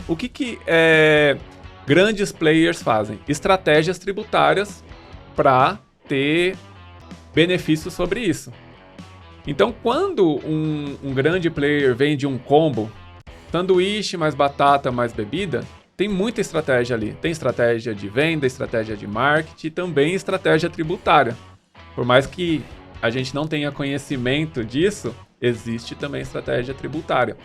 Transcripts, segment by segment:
O que grandes players fazem? Estratégias tributárias para ter benefícios sobre isso. Então, quando um grande player vende um combo, sanduíche mais batata mais bebida, tem muita estratégia ali. Tem estratégia de venda, estratégia de marketing e também estratégia tributária. Por mais que a gente não tenha conhecimento disso, existe também estratégia tributária.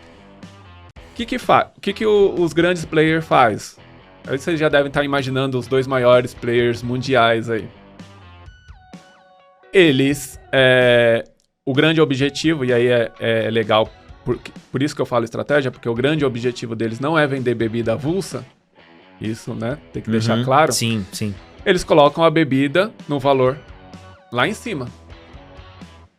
O que os grandes players fazem? Aí vocês já devem estar imaginando os dois maiores players mundiais aí. Eles, o grande objetivo, e aí é legal, por isso que eu falo estratégia, porque o grande objetivo deles não é vender bebida avulsa, isso, né, tem que deixar claro. Sim, sim. Eles colocam a bebida no valor lá em cima.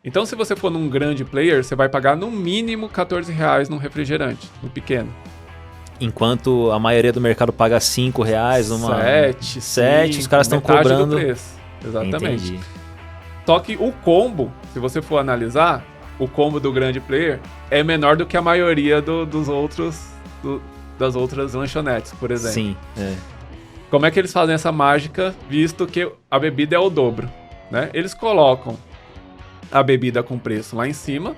Então, se você for num grande player, você vai pagar no mínimo R$14 num refrigerante, no pequeno. Enquanto a maioria do mercado paga R$5, uma... 7, os caras estão cobrando... do preço. Exatamente. Entendi. Só que o combo, se você for analisar, o combo do grande player é menor do que a maioria das outras lanchonetes, por exemplo. Sim, Como é que eles fazem essa mágica, visto que a bebida é o dobro, né? Eles colocam a bebida com preço lá em cima,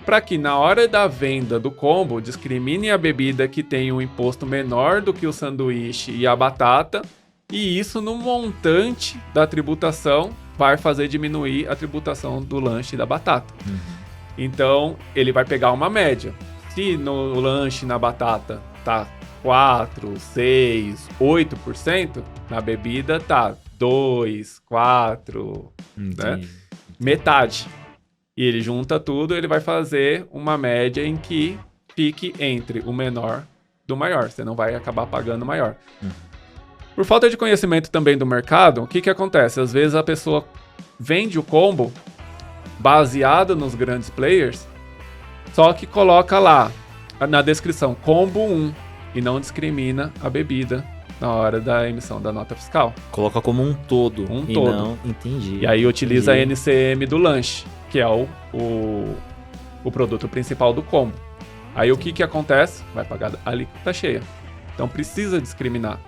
para que na hora da venda do combo, discriminem a bebida que tem um imposto menor do que o sanduíche e a batata, e isso no montante da tributação vai fazer diminuir a tributação do lanche e da batata. Então, ele vai pegar uma média. Se no lanche e na batata tá 4, 6, 8%, na bebida tá 2, 4, né? Metade. E ele junta tudo, ele vai fazer uma média em que fique entre o menor do maior. Você não vai acabar pagando o maior. Por falta de conhecimento também do mercado, o que acontece? Às vezes a pessoa vende o combo baseado nos grandes players, só que coloca lá na descrição combo 1 e não discrimina a bebida na hora da emissão da nota fiscal. Coloca como um todo. Um todo. Não, entendi. E aí utiliza a NCM do lanche, que é o produto principal do combo. Aí o que acontece? Vai pagar a alíquota cheia. Então precisa discriminar.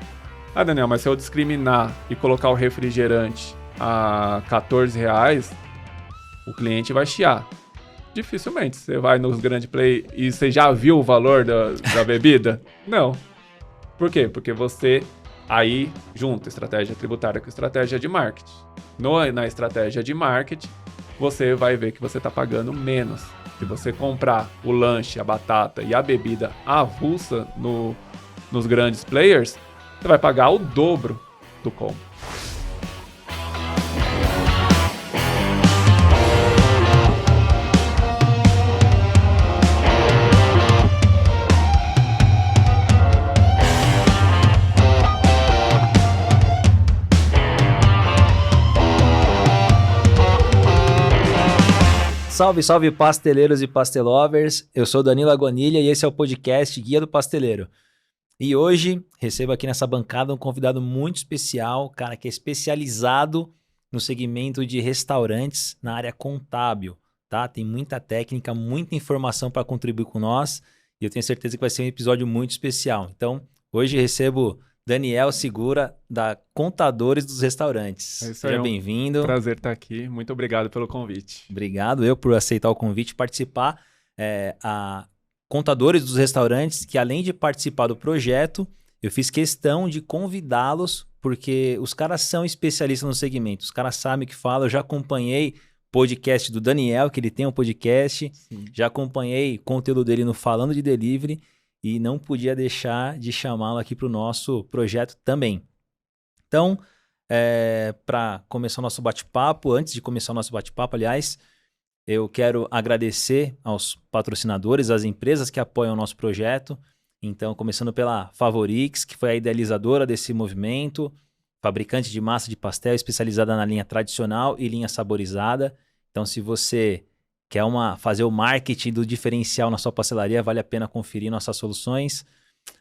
Ah, Daniel, mas se eu discriminar e colocar o refrigerante a R$14, o cliente vai chiar. Dificilmente. Você vai nos grandes play e você já viu o valor da bebida? Não. Por quê? Porque você aí junta estratégia tributária com estratégia de marketing. Na estratégia de marketing, você vai ver que você está pagando menos. Se você comprar o lanche, a batata e a bebida avulsa nos grandes players, você vai pagar o dobro do combo. Salve, salve pasteleiros e pastelovers, eu sou Danilo Agonilha e esse é o podcast Guia do Pasteleiro. E hoje recebo aqui nessa bancada um convidado muito especial, cara que é especializado no segmento de restaurantes na área contábil, tá? Tem muita técnica, muita informação para contribuir com nós e eu tenho certeza que vai ser um episódio muito especial. Então, hoje recebo Daniel Segura, da Contadores dos Restaurantes. É isso Seja aí, bem-vindo. Prazer estar aqui. Muito obrigado pelo convite. Obrigado eu por aceitar o convite e participar. A Contadores dos Restaurantes, que além de participar do projeto, eu fiz questão de convidá-los, porque os caras são especialistas no segmento. Os caras sabem o que falam. Eu já acompanhei podcast do Daniel, que ele tem um podcast. Sim. Já acompanhei conteúdo dele no Falando de Delivery. E não podia deixar de chamá-lo aqui para o nosso projeto também. Então, para começar o nosso bate-papo, antes de começar o nosso bate-papo, aliás, eu quero agradecer aos patrocinadores, às empresas que apoiam o nosso projeto. Então, começando pela Favorix, que foi a idealizadora desse movimento, fabricante de massa de pastel especializada na linha tradicional e linha saborizada. Então, se você quer fazer o marketing do diferencial na sua pastelaria, vale a pena conferir nossas soluções.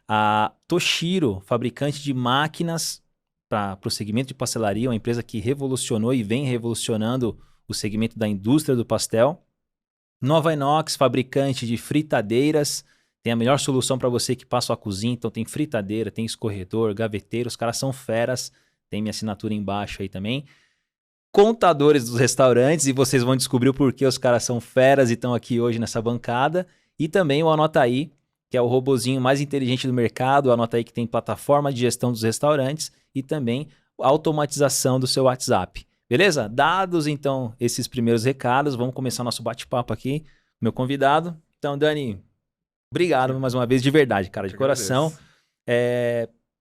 A Toshiro, fabricante de máquinas para o segmento de pastelaria, uma empresa que revolucionou e vem revolucionando o segmento da indústria do pastel. Nova Inox, fabricante de fritadeiras, tem a melhor solução para você que passa a cozinha. Então tem fritadeira, tem escorredor, gaveteiro. Os caras são feras. Tem minha assinatura embaixo aí também. Contadores dos restaurantes, e vocês vão descobrir o porquê os caras são feras e estão aqui hoje nessa bancada. E também o Anota Aí, que é o robozinho mais inteligente do mercado. O Anota Aí que tem plataforma de gestão dos restaurantes e também automatização do seu WhatsApp. Beleza? Dados, então, esses primeiros recados, vamos começar nosso bate-papo aqui. Meu convidado. Então, Dani, obrigado mais uma vez, de verdade, cara, de coração.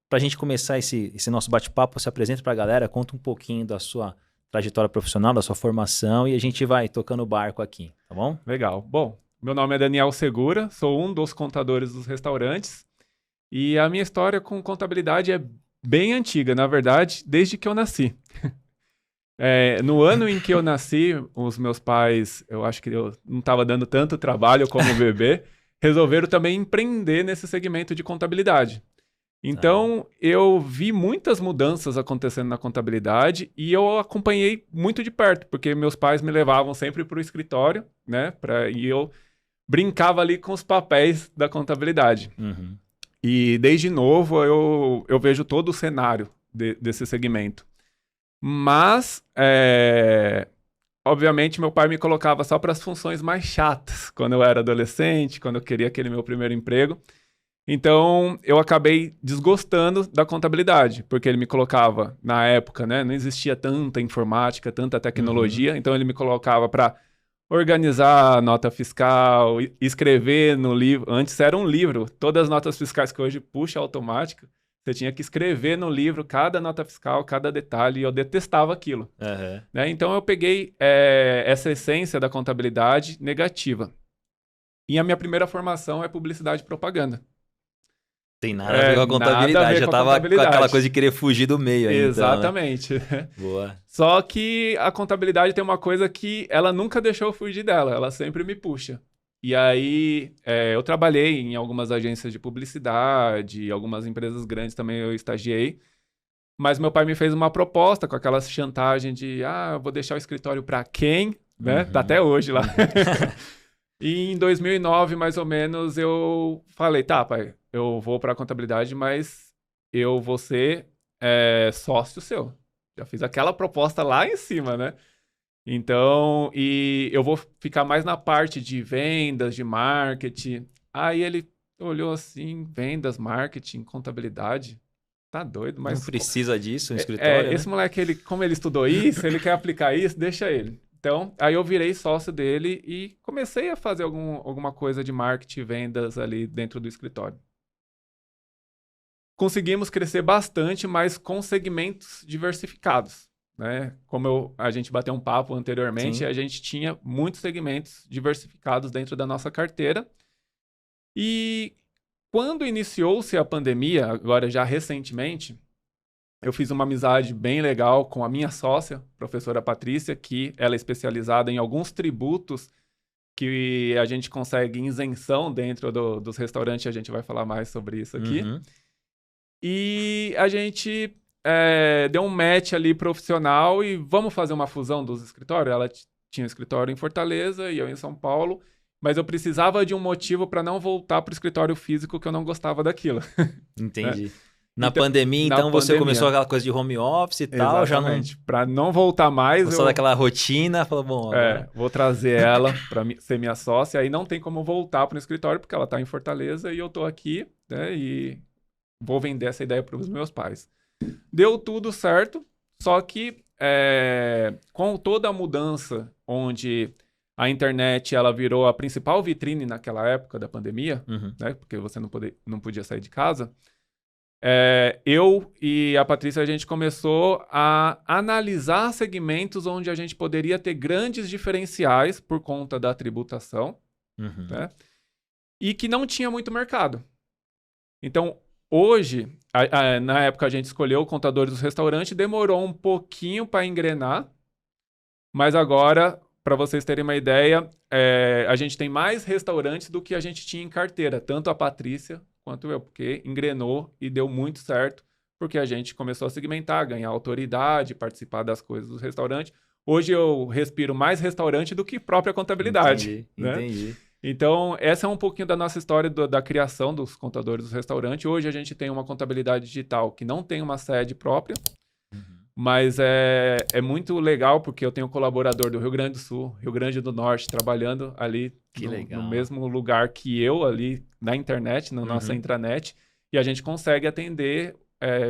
Pra gente começar esse nosso bate-papo, se apresenta pra galera, conta um pouquinho da sua trajetória profissional, da sua formação, e a gente vai tocando o barco aqui, tá bom? Legal. Bom, meu nome é Daniel Segura, sou um dos contadores dos restaurantes, e a minha história com contabilidade é bem antiga, na verdade, desde que eu nasci. No ano em que eu nasci, os meus pais, eu acho que eu não estava dando tanto trabalho como bebê, resolveram também empreender nesse segmento de contabilidade. Então, eu vi muitas mudanças acontecendo na contabilidade e eu acompanhei muito de perto, porque meus pais me levavam sempre para o escritório, né? E eu brincava ali com os papéis da contabilidade. Uhum. E desde novo eu vejo todo o cenário desse segmento. Mas, obviamente, meu pai me colocava só para as funções mais chatas, quando eu era adolescente, quando eu queria aquele meu primeiro emprego. Então, eu acabei desgostando da contabilidade, porque ele me colocava, na época, né, não existia tanta informática, tanta tecnologia, então ele me colocava para organizar a nota fiscal, escrever no livro. Antes era um livro, todas as notas fiscais que hoje puxa automática, você tinha que escrever no livro cada nota fiscal, cada detalhe, e eu detestava aquilo. Uhum. Né? Então, eu peguei essa essência da contabilidade negativa. E a minha primeira formação é publicidade e propaganda. Tem nada a ver com a contabilidade, já tava com aquela coisa de querer fugir do meio aí. Exatamente. Então, né? Boa. Só que a contabilidade tem uma coisa que ela nunca deixou eu fugir dela, ela sempre me puxa. E aí, eu trabalhei em algumas agências de publicidade, algumas empresas grandes também eu estagiei, mas meu pai me fez uma proposta com aquela chantagem de, eu vou deixar o escritório para quem? Né? Tá até hoje lá. E em 2009, mais ou menos, eu falei, tá, pai, eu vou para a contabilidade, mas eu vou ser sócio seu. Já fiz aquela proposta lá em cima, né? Então, e eu vou ficar mais na parte de vendas, de marketing. Aí ele olhou assim, vendas, marketing, contabilidade. Tá doido, mas... Não precisa disso no escritório, né? Esse moleque, como ele estudou isso, ele quer aplicar isso, deixa ele. Então, aí eu virei sócio dele e comecei a fazer alguma coisa de marketing e vendas ali dentro do escritório. Conseguimos crescer bastante, mas com segmentos diversificados, né? Como a gente bateu um papo anteriormente, a gente tinha muitos segmentos diversificados dentro da nossa carteira. E quando iniciou-se a pandemia, agora já recentemente, eu fiz uma amizade bem legal com a minha sócia, professora Patrícia, que ela é especializada em alguns tributos que a gente consegue isenção dentro dos restaurantes. A gente vai falar mais sobre isso aqui. Uhum. E a gente deu um match ali profissional e vamos fazer uma fusão dos escritórios. Ela tinha um escritório em Fortaleza e eu em São Paulo, mas eu precisava de um motivo para não voltar para o escritório físico, que eu não gostava daquilo. Entendi. Né? Na pandemia, então, você começou aquela coisa de home office e tal, exatamente. Já não... Para não voltar mais... Gostou daquela rotina, falou, bom... Agora... vou trazer ela para ser minha sócia, aí não tem como voltar para o escritório, porque ela está em Fortaleza e eu estou aqui, né, e vou vender essa ideia para os meus pais. Deu tudo certo, só que com toda a mudança, onde a internet ela virou a principal vitrine naquela época da pandemia, né, porque você não podia sair de casa... eu e a Patrícia, a gente começou a analisar segmentos onde a gente poderia ter grandes diferenciais por conta da tributação, né? E que não tinha muito mercado. Então, hoje, na época a gente escolheu o contador dos restaurantes, demorou um pouquinho para engrenar, mas agora, para vocês terem uma ideia, a gente tem mais restaurantes do que a gente tinha em carteira, tanto a Patrícia quanto eu, porque engrenou e deu muito certo, porque a gente começou a segmentar, ganhar autoridade, participar das coisas do restaurante. Hoje eu respiro mais restaurante do que própria contabilidade. Entendi. Então, essa é um pouquinho da nossa história da criação dos contadores do restaurante. Hoje a gente tem uma contabilidade digital que não tem uma sede própria, mas é muito legal porque eu tenho um colaborador do Rio Grande do Sul, Rio Grande do Norte, trabalhando ali no mesmo lugar que eu, ali na internet, na nossa intranet, e a gente consegue atender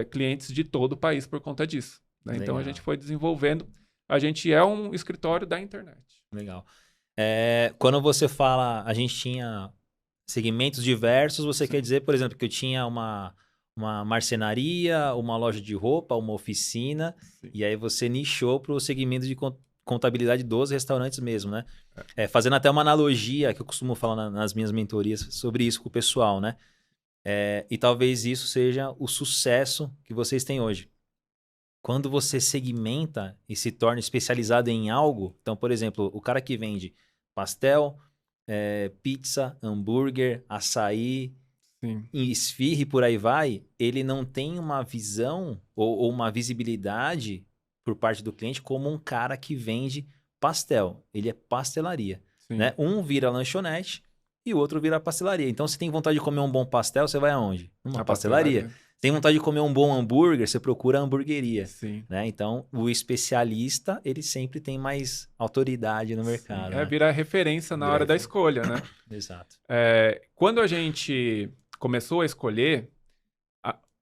clientes de todo o país por conta disso. Né? Então, a gente foi desenvolvendo. A gente é um escritório da internet. Legal. Quando você fala, a gente tinha segmentos diversos, você quer dizer, por exemplo, que eu tinha uma marcenaria, uma loja de roupa, uma oficina, e aí você nichou para o segmento de contabilidade dos restaurantes mesmo, né? Fazendo até uma analogia, que eu costumo falar nas minhas mentorias sobre isso com o pessoal, né? E talvez isso seja o sucesso que vocês têm hoje. Quando você segmenta e se torna especializado em algo, então, por exemplo, o cara que vende pastel, pizza, hambúrguer, açaí, esfirra e por aí vai, ele não tem uma visão ou uma visibilidade por parte do cliente como um cara que vende pastel. Ele é pastelaria. Né? Um vira lanchonete e o outro vira pastelaria. Então, se tem vontade de comer um bom pastel, você vai aonde? Numa pastelaria. Tem vontade de comer um bom hambúrguer, você procura a hamburgueria. Né? Então, o especialista, ele sempre tem mais autoridade no mercado. Né? Vira referência na hora da escolha, né? Exato. Quando a gente começou a escolher,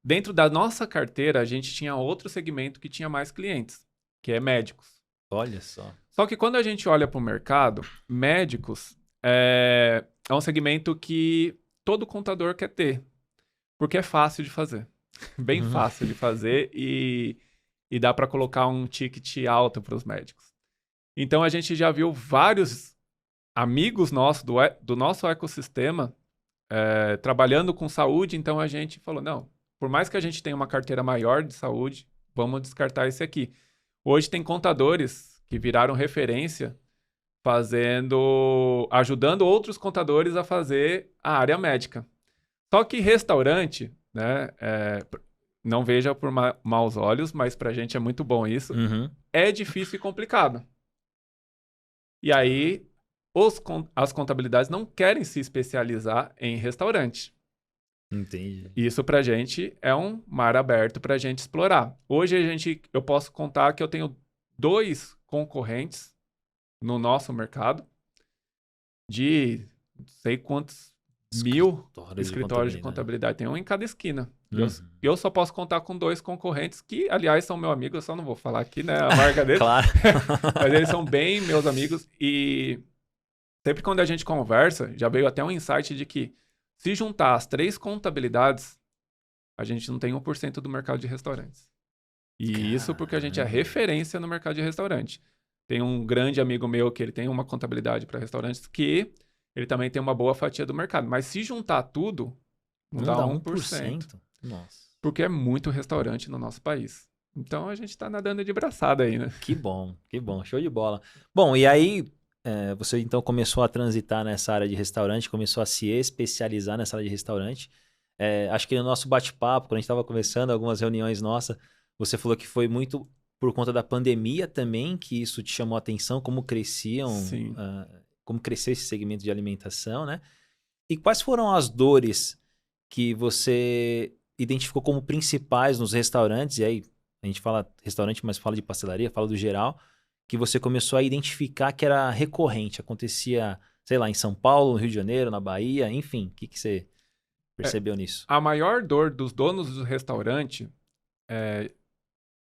dentro da nossa carteira, a gente tinha outro segmento que tinha mais clientes, que é médicos. Olha só. Só que quando a gente olha para o mercado, médicos é um segmento que todo contador quer ter. Porque é fácil de fazer. Bem fácil de fazer e dá para colocar um ticket alto para os médicos. Então, a gente já viu vários amigos nossos do nosso ecossistema trabalhando com saúde. Então, a gente falou, não, por mais que a gente tenha uma carteira maior de saúde, vamos descartar esse aqui. Hoje tem contadores que viraram referência ajudando outros contadores a fazer a área médica. Só que restaurante, né, não veja por maus olhos, mas pra gente é muito bom isso, é difícil e complicado. E aí, as contabilidades não querem se especializar em restaurante. Entendi. Isso pra gente é um mar aberto pra gente explorar. Hoje eu posso contar que eu tenho 2 concorrentes no nosso mercado de não sei quantos mil escritórios de contabilidade. Tem um em cada esquina. Eu só posso contar com 2 concorrentes que, aliás, são meu amigo. Eu só não vou falar aqui, né, a marca deles. Claro. Mas eles são bem meus amigos. E sempre quando a gente conversa, já veio até um insight de que se juntar as 3 contabilidades, a gente não tem 1% do mercado de restaurantes. E isso porque a gente é referência no mercado de restaurante. Tem um grande amigo meu que ele tem uma contabilidade para restaurantes que ele também tem uma boa fatia do mercado. Mas se juntar tudo, não dá 1%. Nossa. Porque é muito restaurante no nosso país. Então, a gente está nadando de braçada aí, né? Que bom. Show de bola. Bom, e aí, você então começou a transitar nessa área de restaurante, começou a se especializar nessa área de restaurante. Acho que no nosso bate-papo, quando a gente estava conversando, algumas reuniões nossas, você falou que foi muito por conta da pandemia também, que isso te chamou a atenção, como cresceu esse segmento de alimentação, né? E quais foram as dores que você identificou como principais nos restaurantes? E aí, a gente fala restaurante, mas fala de pastelaria, fala do geral, que você começou a identificar que era recorrente, acontecia, sei lá, em São Paulo, no Rio de Janeiro, na Bahia, enfim. O que você percebeu nisso? A maior dor dos donos do restaurante,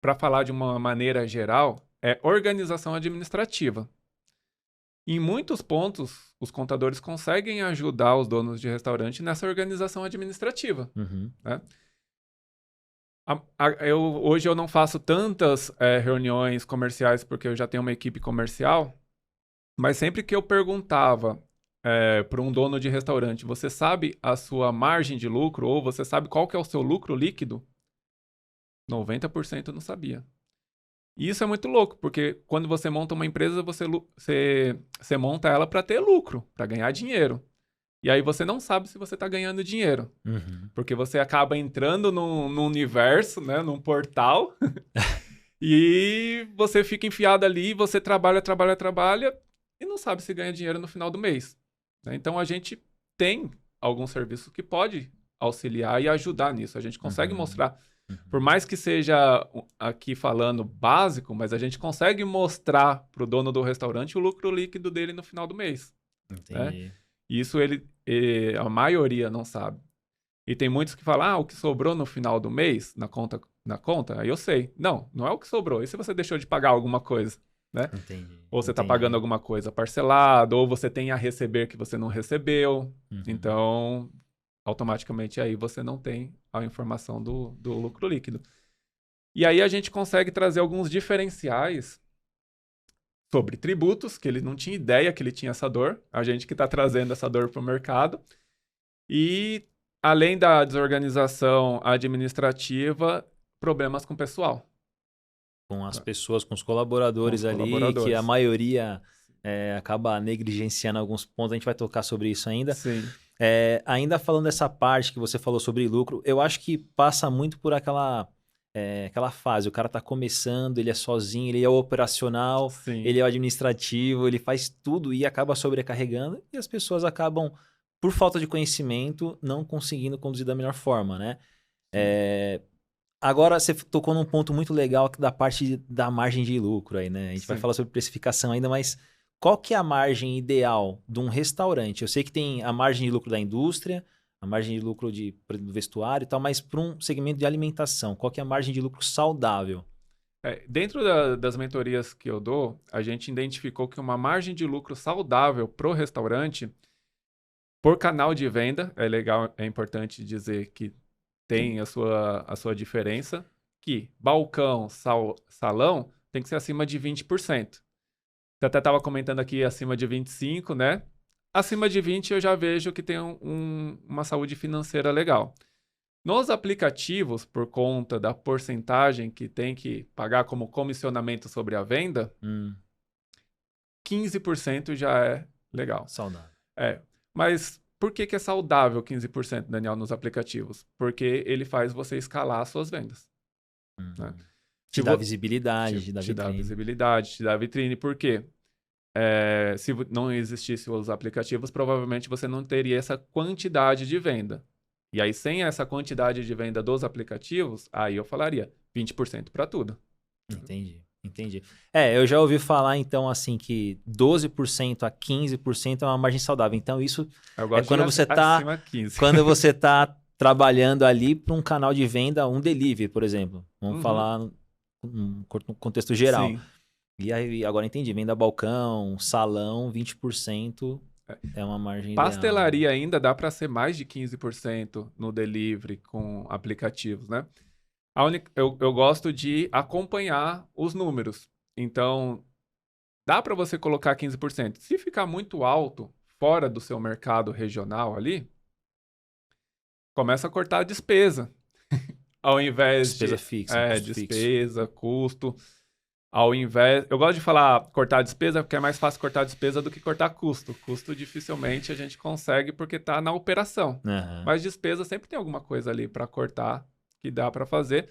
para falar de uma maneira geral, é organização administrativa. Em muitos pontos, os contadores conseguem ajudar os donos de restaurante nessa organização administrativa. Né? Hoje eu não faço tantas reuniões comerciais porque eu já tenho uma equipe comercial, mas sempre que eu perguntava para um dono de restaurante, você sabe a sua margem de lucro ou você sabe qual que é o seu lucro líquido? 90% não sabia. E isso é muito louco, porque quando você monta uma empresa, você monta ela para ter lucro, para ganhar dinheiro. E aí você não sabe se você está ganhando dinheiro. Porque você acaba entrando num universo, né, num portal, e você fica enfiado ali, você trabalha, e não sabe se ganha dinheiro no final do mês. né? Então, a gente tem alguns serviços que pode auxiliar e ajudar nisso. A gente consegue mostrar, por mais que seja aqui falando básico, mas a gente consegue mostrar para o dono do restaurante o lucro líquido dele no final do mês. Entendi. Né? E isso a maioria não sabe. E tem muitos que falam, o que sobrou no final do mês, na conta, aí eu sei. Não é o que sobrou. E se você deixou de pagar alguma coisa, né? Entendi. Ou você está pagando alguma coisa parcelado, ou você tem a receber que você não recebeu. Então, automaticamente aí você não tem a informação do lucro líquido. E aí a gente consegue trazer alguns diferenciais sobre tributos, que ele não tinha ideia que ele tinha essa dor. A gente que está trazendo essa dor para o mercado. E, além da desorganização administrativa, problemas com o pessoal. Com as pessoas, com os colaboradores Com os ali, colaboradores. que a maioria acaba negligenciando alguns pontos. A gente vai tocar sobre isso ainda. Sim. Ainda falando dessa parte que você falou sobre lucro, eu acho que passa muito por aquela fase. O cara está começando, ele é sozinho, ele é o operacional, Sim. ele é o administrativo, ele faz tudo e acaba sobrecarregando. E as pessoas acabam, por falta de conhecimento, não conseguindo conduzir da melhor forma, né? Agora, você tocou num ponto muito legal da parte da margem de lucro aí, né? A gente vai falar sobre precificação ainda, mas qual que é a margem ideal de um restaurante? Eu sei que tem a margem de lucro da indústria, a margem de lucro do vestuário e tal, mas para um segmento de alimentação, qual que é a margem de lucro saudável? Dentro das mentorias que eu dou, a gente identificou que uma margem de lucro saudável para o restaurante, por canal de venda, é legal, é importante dizer que tem a sua diferença, que balcão, salão, tem que ser acima de 20%. Você até estava comentando aqui acima de 25%, né? Acima de 20% eu já vejo que tem uma saúde financeira legal. Nos aplicativos, por conta da porcentagem que tem que pagar como comissionamento sobre a venda, 15% já é legal. Saudável. Mas por que é saudável 15%, Daniel, nos aplicativos? Porque ele faz você escalar as suas vendas. Né? Te dá visibilidade, te dá visibilidade, te dá vitrine. Por quê? Se não existisse os aplicativos, provavelmente você não teria essa quantidade de venda. E aí, sem essa quantidade de venda dos aplicativos, aí eu falaria 20% para tudo. Entendi. Eu já ouvi falar, então, assim, que 12% a 15% é uma margem saudável. Então, isso quando você está trabalhando ali para um canal de venda, um delivery, por exemplo. Vamos falar num contexto geral. Sim. E aí, agora entendi. Venda balcão, salão, 20% é uma margem Pastelaria ideal. ainda dá para ser mais de 15% no delivery com aplicativos, né? Eu gosto de acompanhar os números. Então, dá para você colocar 15%. Se ficar muito alto, fora do seu mercado regional ali, começa a cortar a despesa. Ao invés despesa de... fixa. Despesa, custo. Ao invés... Eu gosto de falar cortar a despesa porque é mais fácil cortar a despesa do que cortar custo. Custo dificilmente a gente consegue porque está na operação. Mas despesa sempre tem alguma coisa ali para cortar que dá para fazer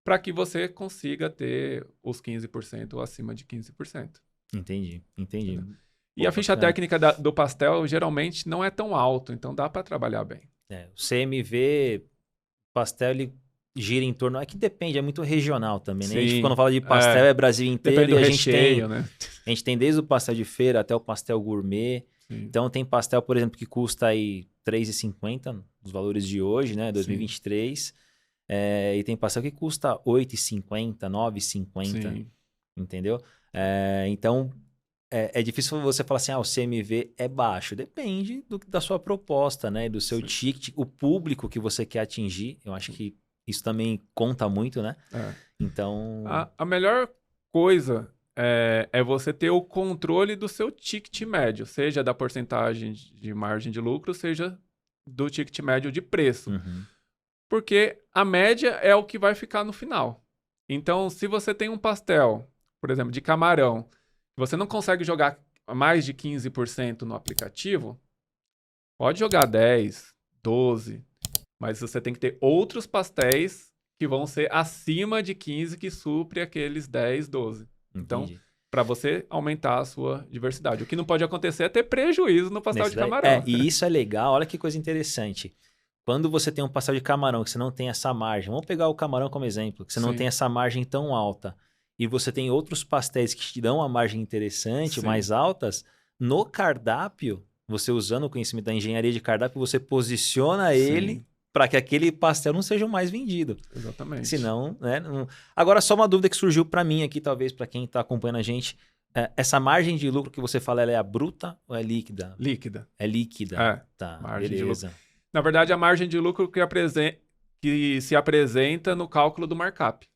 para que você consiga ter os 15% ou acima de 15%. Entendi. E a ficha técnica do pastel geralmente não é tão alto, então dá para trabalhar bem. O CMV, pastel, ele gira em torno... É que depende, é muito regional também, né? Sim, a gente, quando fala de pastel, é Brasil inteiro. Depende do e recheio, né? A gente tem desde o pastel de feira até o pastel gourmet. Sim. Então, tem pastel, por exemplo, que custa aí R$3,50, os valores de hoje, né? 2023. E tem pastel que custa R$8,50, R$9,50. Entendeu? Então, é difícil você falar assim, o CMV é baixo. Depende da sua proposta, né? Do seu ticket, o público que você quer atingir. Eu acho que isso também conta muito, né? Então... A melhor coisa é você ter o controle do seu ticket médio, seja da porcentagem de margem de lucro, seja do ticket médio de preço. Porque a média é o que vai ficar no final. Então, se você tem um pastel, por exemplo, de camarão, você não consegue jogar mais de 15% no aplicativo, pode jogar 10%, 12%, mas você tem que ter outros pastéis que vão ser acima de 15%, que supre aqueles 10%, 12%. Então, para você aumentar a sua diversidade. O que não pode acontecer é ter prejuízo no pastel de camarão. E isso é legal, olha que coisa interessante. Quando você tem um pastel de camarão que você não tem essa margem, vamos pegar o camarão como exemplo, que você não tem essa margem tão alta, e você tem outros pastéis que te dão uma margem interessante, mais altas, no cardápio, você usando o conhecimento da engenharia de cardápio, você posiciona ele para que aquele pastel não seja o mais vendido. Exatamente. Senão, né? Agora, só uma dúvida que surgiu para mim aqui, talvez para quem está acompanhando a gente. Essa margem de lucro que você fala, ela é a bruta ou é líquida? Líquida. É líquida. É. Tá, margem beleza. De lucro. Na verdade, a margem de lucro que se apresenta no cálculo do markup.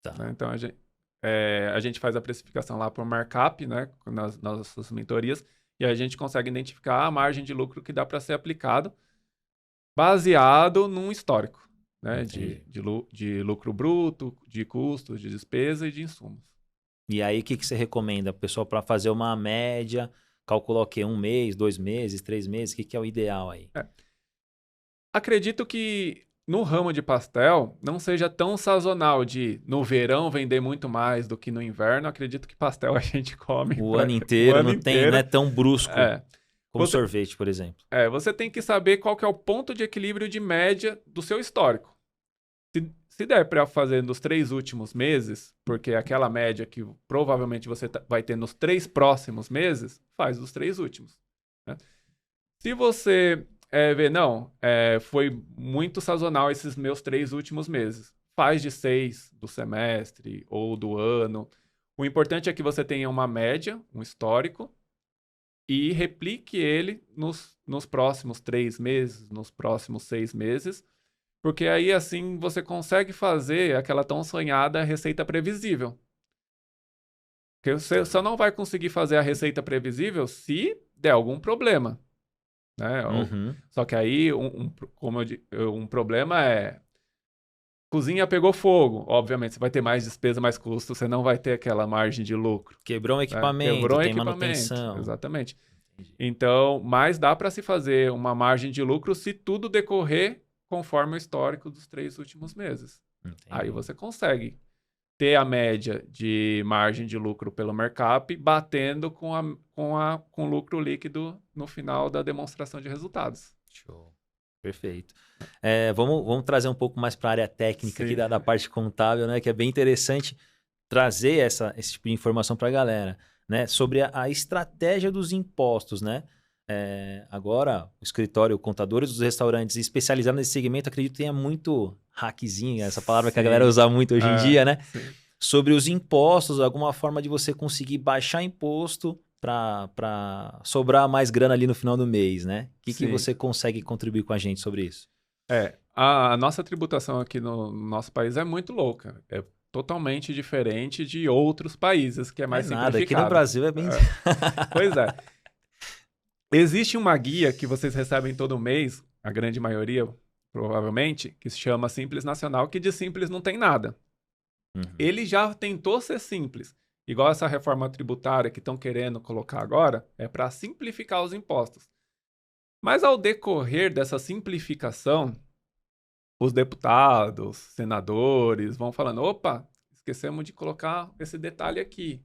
Tá. Né? Então, a gente faz a precificação lá por markup, né? Nas nossas mentorias, e a gente consegue identificar a margem de lucro que dá para ser aplicado baseado num histórico, né? De lucro bruto, de custos, de despesa e de insumos. E aí, o que você recomenda, pessoal, para fazer uma média? Calcular o quê? 1 mês, 2 meses, 3 meses? O que é o ideal aí? Acredito que no ramo de pastel não seja tão sazonal de no verão vender muito mais do que no inverno. Acredito que pastel a gente come o ano inteiro, não é tão brusco como sorvete, por exemplo. Você tem que saber qual que é o ponto de equilíbrio de média do seu histórico. Se der para fazer nos 3 últimos meses, porque é aquela média que provavelmente você vai ter nos 3 próximos meses, faz os 3 últimos. Né? Se você ver, foi muito sazonal esses meus 3 últimos meses, faz de 6 do semestre ou do ano. O importante é que você tenha uma média, um histórico, e replique ele nos próximos 3 meses, nos próximos 6 meses, porque aí assim você consegue fazer aquela tão sonhada receita previsível. Porque você só não vai conseguir fazer a receita previsível se der algum problema. Né? Só que aí um problema é cozinha pegou fogo. Obviamente você vai ter mais despesa, mais custo, você não vai ter aquela margem de lucro. Quebrou um equipamento, Quebrou tem equipamento, manutenção. Exatamente. Então, mas dá para se fazer uma margem de lucro se tudo decorrer conforme o histórico dos 3 últimos meses. Entendi. Aí você consegue ter a média de margem de lucro pelo markup batendo com o lucro líquido no final da demonstração de resultados. Show. Perfeito. Vamos trazer um pouco mais para a área técnica aqui da parte contábil, né? Que é bem interessante trazer esse tipo de informação para a galera, né? Sobre a estratégia dos impostos, né? Agora, o escritório Contadores dos Restaurantes especializado nesse segmento, acredito que tenha muito hackzinho, essa palavra que a galera usa muito hoje em dia, né? Sim. Sobre os impostos, alguma forma de você conseguir baixar imposto para sobrar mais grana ali no final do mês, né? O que você consegue contribuir com a gente sobre isso? A nossa tributação aqui no nosso país é muito louca. É totalmente diferente de outros países, que é mais simplificado. Aqui no Brasil é bem... Pois é. Existe uma guia que vocês recebem todo mês, a grande maioria, provavelmente, que se chama Simples Nacional, que de simples não tem nada. Ele já tentou ser simples. Igual essa reforma tributária que estão querendo colocar agora, é para simplificar os impostos. Mas ao decorrer dessa simplificação, os deputados, senadores vão falando, opa, esquecemos de colocar esse detalhe aqui.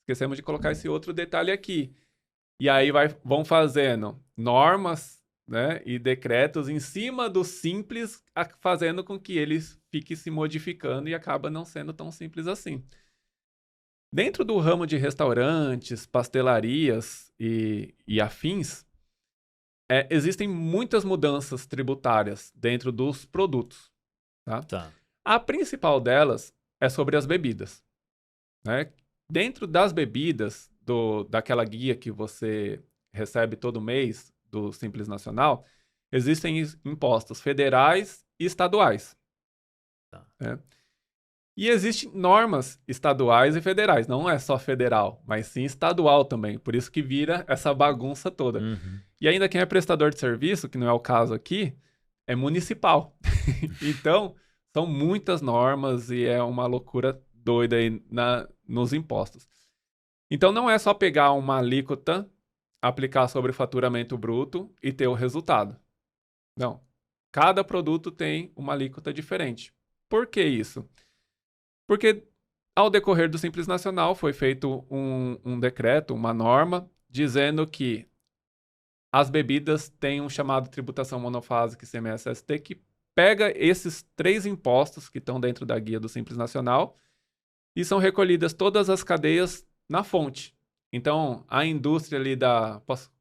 Esquecemos de colocar esse outro detalhe aqui. E aí vão fazendo normas, né, e decretos em cima do simples, fazendo com que eles fiquem se modificando e acaba não sendo tão simples assim. Dentro do ramo de restaurantes, pastelarias e afins, existem muitas mudanças tributárias dentro dos produtos. Tá? A principal delas é sobre as bebidas. Né? Dentro das bebidas, daquela guia que você recebe todo mês do Simples Nacional, existem impostos federais e estaduais. Né? E existem normas estaduais e federais. Não é só federal, mas sim estadual também. Por isso que vira essa bagunça toda. E ainda quem é prestador de serviço, que não é o caso aqui, é municipal. Então, são muitas normas e é uma loucura doida aí nos impostos. Então, não é só pegar uma alíquota, aplicar sobre o faturamento bruto e ter o resultado. Não. Cada produto tem uma alíquota diferente. Por que isso? Porque Ao decorrer do Simples Nacional, foi feito um decreto, uma norma, dizendo que as bebidas têm um chamado tributação monofásica ICMS-ST, que pega esses 3 impostos que estão dentro da guia do Simples Nacional e são recolhidas todas as cadeias na fonte. Então, a indústria ali da... Posso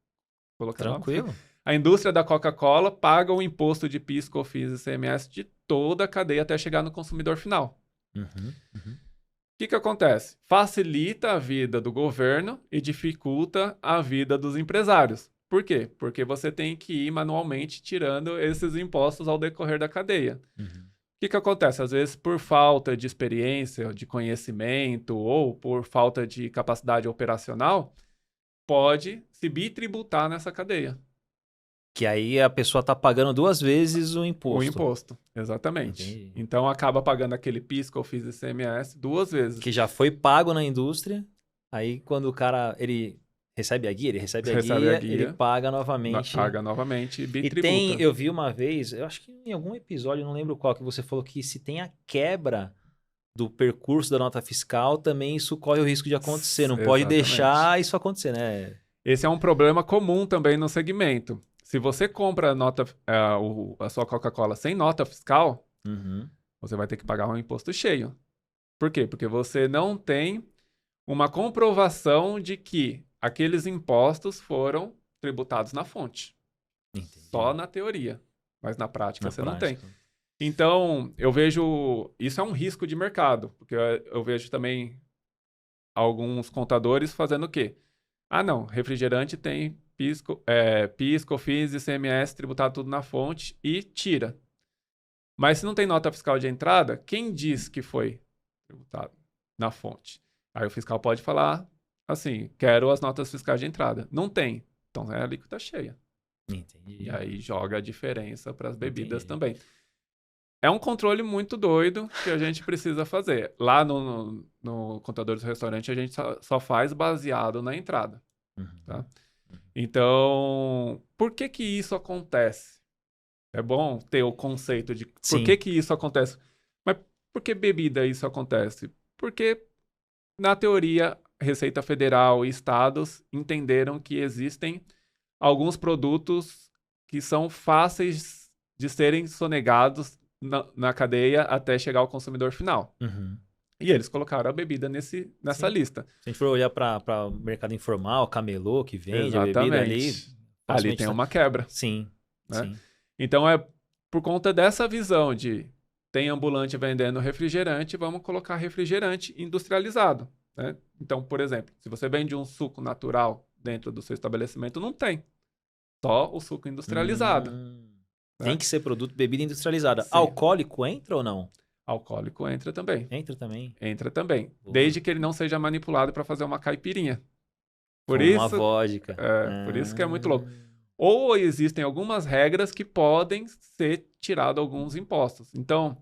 colocar Tranquilo. A indústria da Coca-Cola paga o imposto de PIS, COFINS e ICMS de toda a cadeia até chegar no consumidor final. O que acontece? Facilita a vida do governo e dificulta a vida dos empresários. Por quê? Porque você tem que ir manualmente tirando esses impostos ao decorrer da cadeia. O que acontece? Às vezes, por falta de experiência, de conhecimento ou por falta de capacidade operacional, pode se bitributar nessa cadeia. Que aí a pessoa está pagando 2 vezes o imposto. O imposto, exatamente. Entendi. Então, acaba pagando aquele PIS, COFINS e ICMS 2 vezes. Que já foi pago na indústria, aí quando o cara, ele recebe a guia, ele paga novamente. Paga novamente e bitributa. E eu vi uma vez, eu acho que em algum episódio, não lembro qual, que você falou que se tem a quebra do percurso da nota fiscal, também isso corre o risco de acontecer. Não pode deixar isso acontecer, né? Esse é um problema comum também no segmento. Se você compra a sua Coca-Cola sem nota fiscal, você vai ter que pagar um imposto cheio. Por quê? Porque você não tem uma comprovação de que aqueles impostos foram tributados na fonte. Entendi. Só na teoria. Mas na prática você não tem. Então, eu vejo... Isso é um risco de mercado. Porque eu vejo também alguns contadores fazendo o quê? Ah, não. Refrigerante tem PIS, COFINS e ICMS tributado tudo na fonte e tira. Mas se não tem nota fiscal de entrada, quem diz que foi tributado na fonte? Aí o fiscal pode falar assim, quero as notas fiscais de entrada. Não tem. Então é a alíquota cheia. Entendi. E aí joga a diferença para as bebidas também. É um controle muito doido que a gente precisa fazer. Lá no contador do restaurante, a gente só faz baseado na entrada. Tá? Então, por que isso acontece? É bom ter o conceito de por que isso acontece. Mas por que bebida isso acontece? Porque, na teoria, Receita Federal e estados entenderam que existem alguns produtos que são fáceis de serem sonegados na cadeia até chegar ao consumidor final. E eles colocaram a bebida nessa lista. Se a gente for olhar para o mercado informal, camelô que vende a bebida ali tem uma quebra. Sim, né? sim. Então é por conta dessa visão de tem ambulante vendendo refrigerante, vamos colocar refrigerante industrializado. Né? Então, por exemplo, se você vende um suco natural dentro do seu estabelecimento, não tem. Só o suco industrializado. Né? Tem que ser produto bebida industrializada. Sim. Alcoólico entra ou não? Alcoólico entra também. Entra também? Entra também. Boa. Desde que ele não seja manipulado para fazer uma caipirinha. Uma vodka. Por isso que é muito louco. Ou existem algumas regras que podem ser tirados alguns impostos. Então,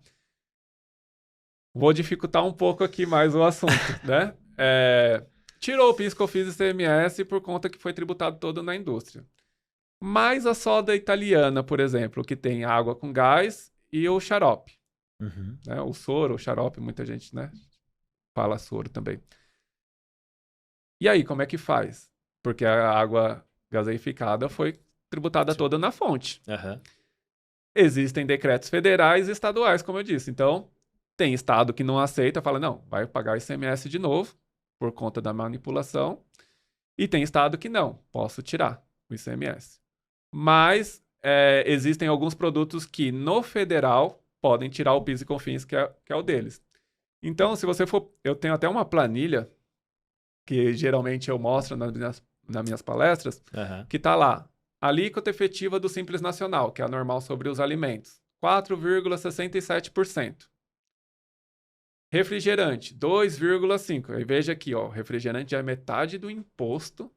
vou dificultar um pouco aqui mais o assunto, né? Tirou o PIS, COFINS e ICMS por conta que foi tributado todo na indústria. Mas a soda italiana, por exemplo, que tem água com gás e o xarope. Né? O soro, o xarope, muita gente, né, fala soro também. E aí, como é que faz? Porque a água gaseificada foi tributada toda na fonte. Existem decretos federais e estaduais, como eu disse. Então, tem estado que não aceita, fala, não, vai pagar ICMS de novo, por conta da manipulação. E tem estado que não, posso tirar o ICMS. Mas existem alguns produtos que no federal podem tirar o PIS e COFINS, que é o deles. Então, se você for... Eu tenho até uma planilha que geralmente eu mostro nas minhas palestras, que está lá. Alíquota efetiva do Simples Nacional, que é a normal sobre os alimentos, 4,67%. Refrigerante, 2,5%. Aí veja aqui, ó, refrigerante já é metade do imposto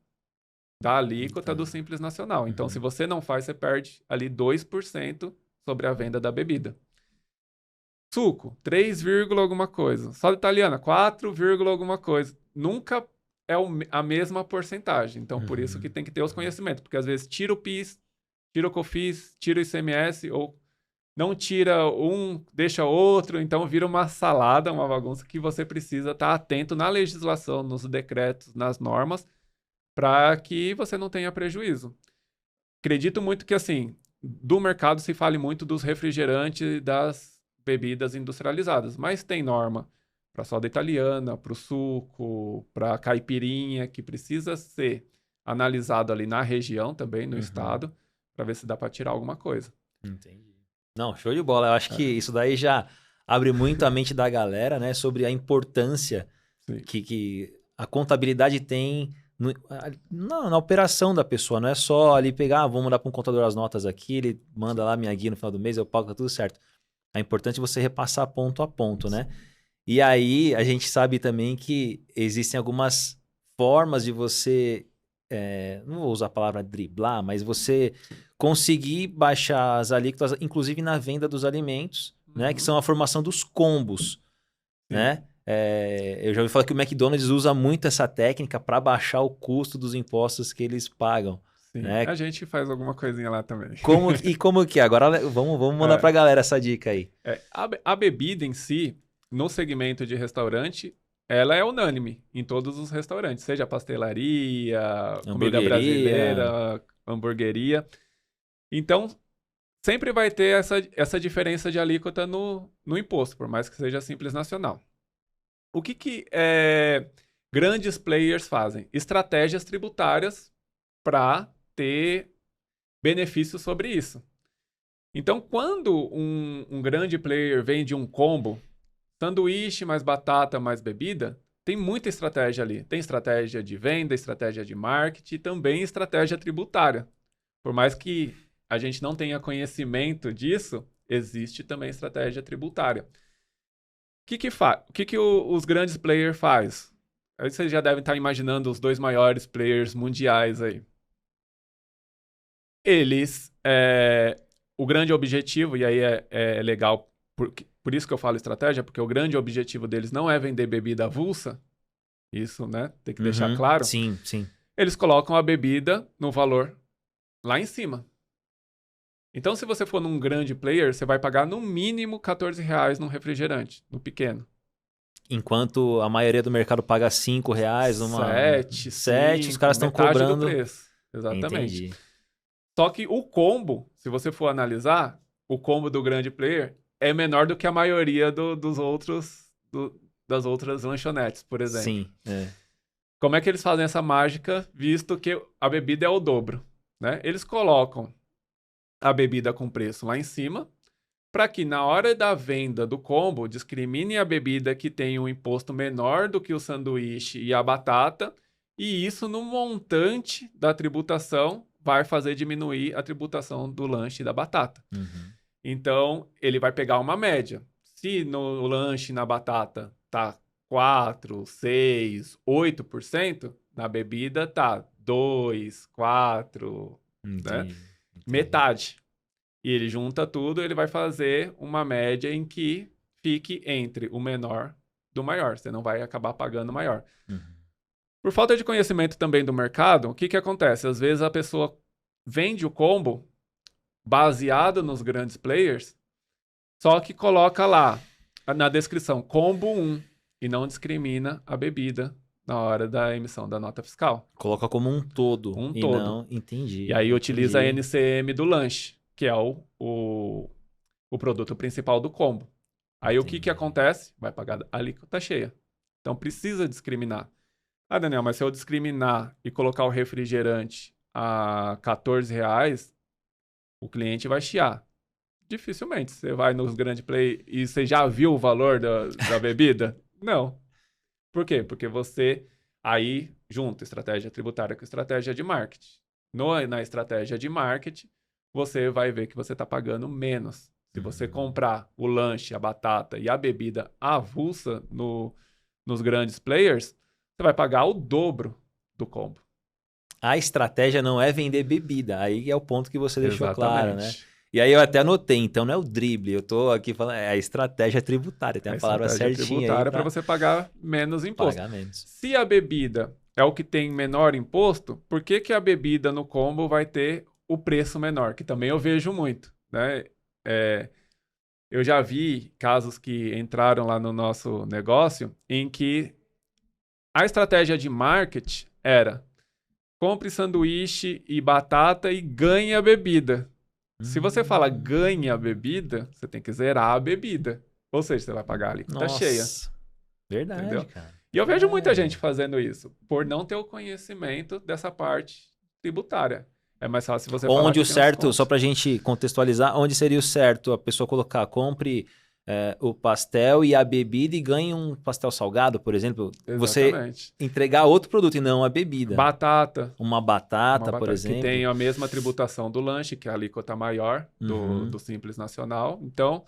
da alíquota do Simples Nacional. Então, se você não faz, você perde ali 2% sobre a venda da bebida. Suco, 3, alguma coisa. Soda italiana, 4, alguma coisa. Nunca é a mesma porcentagem. Então, por isso que tem que ter os conhecimentos. Porque, às vezes, tira o PIS, tira o COFINS, tira o ICMS, ou não tira um, deixa outro, então vira uma salada, uma bagunça que você precisa estar atento na legislação, nos decretos, nas normas, para que você não tenha prejuízo. Acredito muito que, assim, do mercado se fale muito dos refrigerantes e das bebidas industrializadas, mas tem norma para soda italiana, para o suco, para caipirinha, que precisa ser analisado ali na região também, no estado, para ver se dá para tirar alguma coisa. Entendi. Não, show de bola. Eu acho que isso daí já abre muito a mente da galera, né? Sobre a importância que a contabilidade tem na operação da pessoa. Não é só ali pegar, vamos mandar para um contador as notas aqui, ele manda lá minha guia no final do mês, eu pago, tá tudo certo. É importante você repassar ponto a ponto, né? E aí a gente sabe também que existem algumas formas de você, não vou usar a palavra driblar, mas você conseguir baixar as alíquotas, inclusive na venda dos alimentos, né? Que são a formação dos combos, né? Eu já ouvi falar que o McDonald's usa muito essa técnica para baixar o custo dos impostos que eles pagam. Sim, né? A gente faz alguma coisinha lá também. Como que é? Agora vamos mandar para a galera essa dica aí. A bebida em si, no segmento de restaurante, ela é unânime em todos os restaurantes, seja pastelaria, comida brasileira, hamburgueria. Então, sempre vai ter essa diferença de alíquota no imposto, por mais que seja simples nacional. O que grandes players fazem? Estratégias tributárias para ter benefícios sobre isso. Então, quando um grande player vende um combo, sanduíche mais batata mais bebida, tem muita estratégia ali. Tem estratégia de venda, estratégia de marketing e também estratégia tributária. Por mais que a gente não tenha conhecimento disso, existe também estratégia tributária. O que os grandes players fazem? Aí vocês já devem estar imaginando os dois maiores players mundiais aí. O grande objetivo, e aí é legal, por isso que eu falo estratégia, porque o grande objetivo deles não é vender bebida avulsa, isso, né? Tem que deixar claro. Sim, sim. Eles colocam a bebida no valor lá em cima. Então, se você for num grande player, você vai pagar no mínimo R$14 num refrigerante, no pequeno. Enquanto a maioria do mercado paga R$5, sete, os caras estão cobrando do preço. Exatamente. Entendi. Só que o combo, se você for analisar, o combo do grande player é menor do que a maioria das outras lanchonetes, por exemplo. Sim. Como é que eles fazem essa mágica, visto que a bebida é o dobro, né? Eles colocam a bebida com preço lá em cima, para que na hora da venda do combo, discrimine a bebida que tem um imposto menor do que o sanduíche e a batata, e isso no montante da tributação vai fazer diminuir a tributação do lanche e da batata. Então, ele vai pegar uma média. Se no lanche e na batata tá 4, 6, 8%, na bebida tá 2, 4, né? Metade. E ele junta tudo, ele vai fazer uma média em que fique entre o menor do maior. Você não vai acabar pagando o maior. Por falta de conhecimento também do mercado, o que acontece? Às vezes a pessoa vende o combo baseado nos grandes players, só que coloca lá na descrição combo 1 e não discrimina a bebida na hora da emissão da nota fiscal. Coloca como um todo. Não, entendi. E aí utiliza a NCM do lanche, que é o produto principal do combo. Aí o que acontece? Vai pagar a alíquota cheia. Então precisa discriminar. Daniel, mas se eu discriminar e colocar o refrigerante a R$14, o cliente vai chiar. Dificilmente. Você vai nos grandes play e você já viu o valor da bebida? Não. Por quê? Porque você aí junta estratégia tributária com estratégia de marketing. Na estratégia de marketing, você vai ver que você está pagando menos. Se você comprar o lanche, a batata e a bebida avulsa nos grandes players, você vai pagar o dobro do combo. A estratégia não é vender bebida. Aí é o ponto que você deixou claro, né? Exatamente. E aí eu até anotei, então não é o drible, eu tô aqui falando, é a estratégia tributária, tem a palavra certinha tributária aí para você pagar menos imposto. Pagar menos. Se a bebida é o que tem menor imposto, por que a bebida no combo vai ter o preço menor? Que também eu vejo muito, né? eu já vi casos que entraram lá no nosso negócio em que a estratégia de marketing era compre sanduíche e batata e ganhe a bebida. Se você fala ganhe a bebida, você tem que zerar a bebida. Ou seja, você vai pagar a alíquota cheia. Nossa, verdade, Entendeu? cara. E eu vejo muita gente fazendo isso, por não ter o conhecimento dessa parte tributária. É mais fácil você falar Onde que o tem um certo, desconto. só pra gente contextualizar, onde seria o certo a pessoa colocar, compre o pastel e a bebida e ganhe um pastel salgado, por exemplo. Você Exatamente. entregar outro produto e não a bebida. Batata. Uma batata, por Que exemplo. tem a mesma tributação do lanche, que é a alíquota maior do Simples Nacional. Então,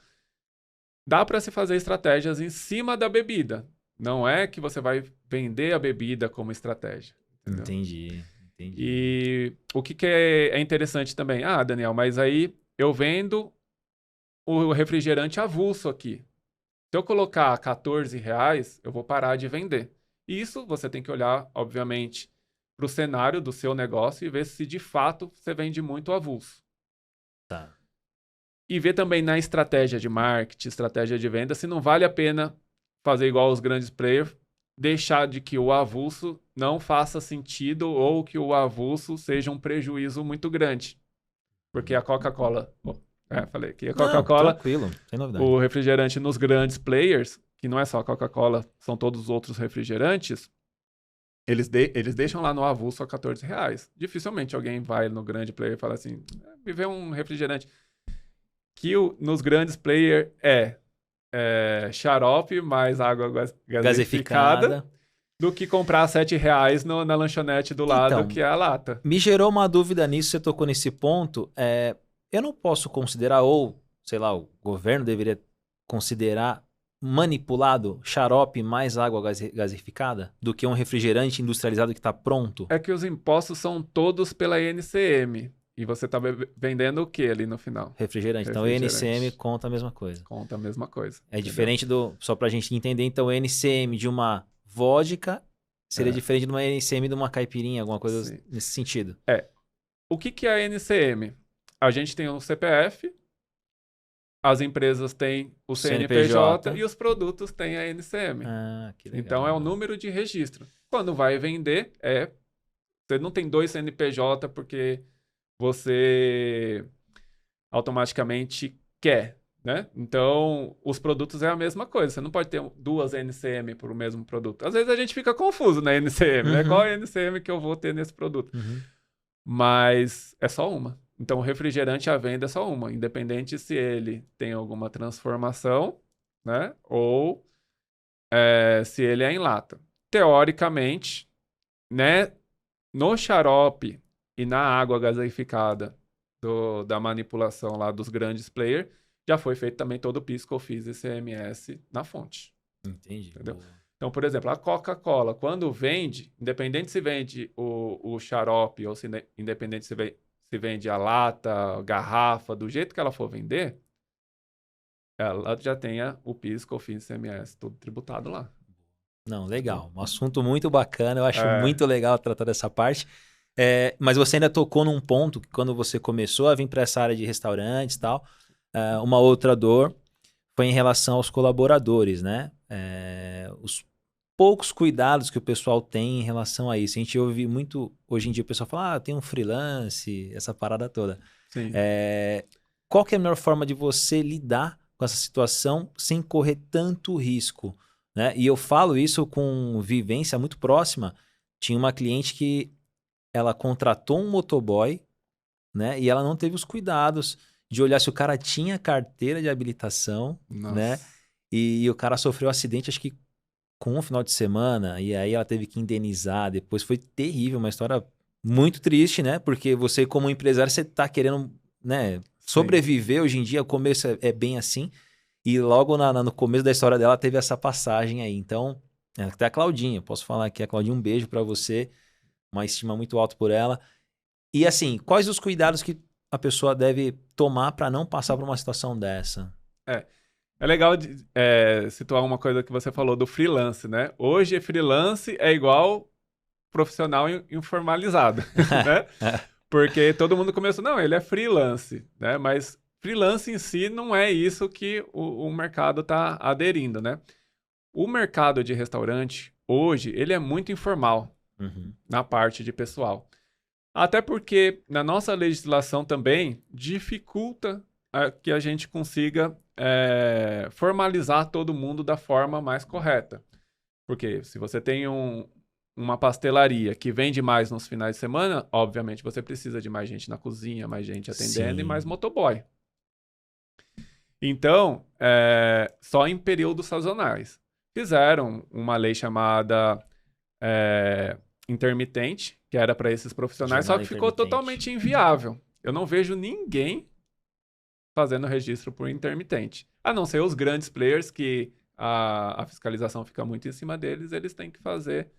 dá para se fazer estratégias em cima da bebida. Não é que você vai vender a bebida como estratégia. Entendeu? Entendi. E o que é interessante também? Ah, Daniel, mas aí eu vendo o refrigerante avulso aqui. Se eu colocar R$14, eu vou parar de vender. Isso você tem que olhar, obviamente, para o cenário do seu negócio e ver se de fato você vende muito avulso. Tá. E ver também na estratégia de marketing, estratégia de venda, se não vale a pena fazer igual os grandes players, deixar de que o avulso não faça sentido ou que o avulso seja um prejuízo muito grande. Porque a Coca-Cola... falei que a Coca-Cola, tranquilo, sem novidade. o refrigerante nos grandes players, que não é só a Coca-Cola, são todos os outros refrigerantes, eles deixam lá no avulso a R$14. Dificilmente alguém vai no grande player e fala assim, me vê um refrigerante. Que nos grandes players é xarope mais água gasificada do que comprar R$7 na lanchonete do lado, Então, que é a lata. Me gerou uma dúvida nisso, você tocou nesse ponto. Eu não posso considerar, ou, sei lá, o governo deveria considerar manipulado xarope mais água gasificada do que um refrigerante industrializado que está pronto? É que os impostos são todos pela NCM. E você está vendendo o que ali no final? Refrigerante. Então o NCM conta a mesma coisa. Conta a mesma coisa. É diferente só pra gente entender, então o NCM de uma vodka seria diferente de uma NCM de uma caipirinha, alguma coisa nesse sentido. O que é a NCM? A gente tem um CPF, as empresas têm o CNPJ e os produtos têm a NCM. Ah, que legal. Então é o número de registro. Quando vai vender, você não tem 2 CNPJ porque você automaticamente quer, né? Então, os produtos é a mesma coisa. Você não pode ter 2 NCM para o mesmo produto. Às vezes a gente fica confuso na NCM, né? Qual é a NCM que eu vou ter nesse produto? Mas é só uma. Então, o refrigerante à venda é só uma, independente se ele tem alguma transformação, né? Ou se ele é em lata. Teoricamente, né? No xarope e na água gaseificada da manipulação lá dos grandes players, já foi feito também todo o PIS, COFINS e ICMS na fonte. Entendi. Entendeu? Então, por exemplo, a Coca-Cola, quando vende, independente se vende o xarope ou independente se vende a lata, a garrafa, do jeito que ela for vender, ela já tenha o PIS, COFINS e ICMS tudo tributado lá. Não, legal. Um assunto muito bacana. Eu acho muito legal tratar dessa parte. Mas você ainda tocou num ponto que quando você começou a vir para essa área de restaurantes e tal, uma outra dor foi em relação aos colaboradores, né? Os poucos cuidados que o pessoal tem em relação a isso. A gente ouve muito, hoje em dia o pessoal fala, tem um freelance, essa parada toda. Sim. Qual que é a melhor forma de você lidar com essa situação sem correr tanto risco? Né? E eu falo isso com vivência muito próxima. Tinha uma cliente que ela contratou um motoboy, né? E ela não teve os cuidados de olhar se o cara tinha carteira de habilitação, né? E o cara sofreu um acidente, acho que com um final de semana, e aí ela teve que indenizar. Depois foi terrível, uma história muito triste, né? Porque você, como empresário, você tá querendo, né, sobreviver. Hoje em dia, o começo é bem assim. E logo no começo da história dela, teve essa passagem aí. Então, até a Claudinha, posso falar aqui, a Claudinha, um beijo pra você. Uma estima muito alta por ela. E assim, quais os cuidados que a pessoa deve tomar para não passar por uma situação dessa? É legal situar uma coisa que você falou do freelance, né? Hoje, freelance é igual profissional informalizado, né? Porque todo mundo começou, não, ele é freelance, né? Mas freelance em si não é isso que o mercado está aderindo, né? O mercado de restaurante, hoje, ele é muito informal na parte de pessoal. Até porque na nossa legislação também dificulta que a gente consiga formalizar todo mundo da forma mais correta. Porque se você tem uma pastelaria que vende mais nos finais de semana, obviamente você precisa de mais gente na cozinha, mais gente atendendo e mais motoboy. Então, só em períodos sazonais. Fizeram uma lei chamada intermitente, que era para esses profissionais, só que ficou totalmente inviável. Eu não vejo ninguém fazendo registro por intermitente. A não ser os grandes players que a fiscalização fica muito em cima deles, eles têm que fazer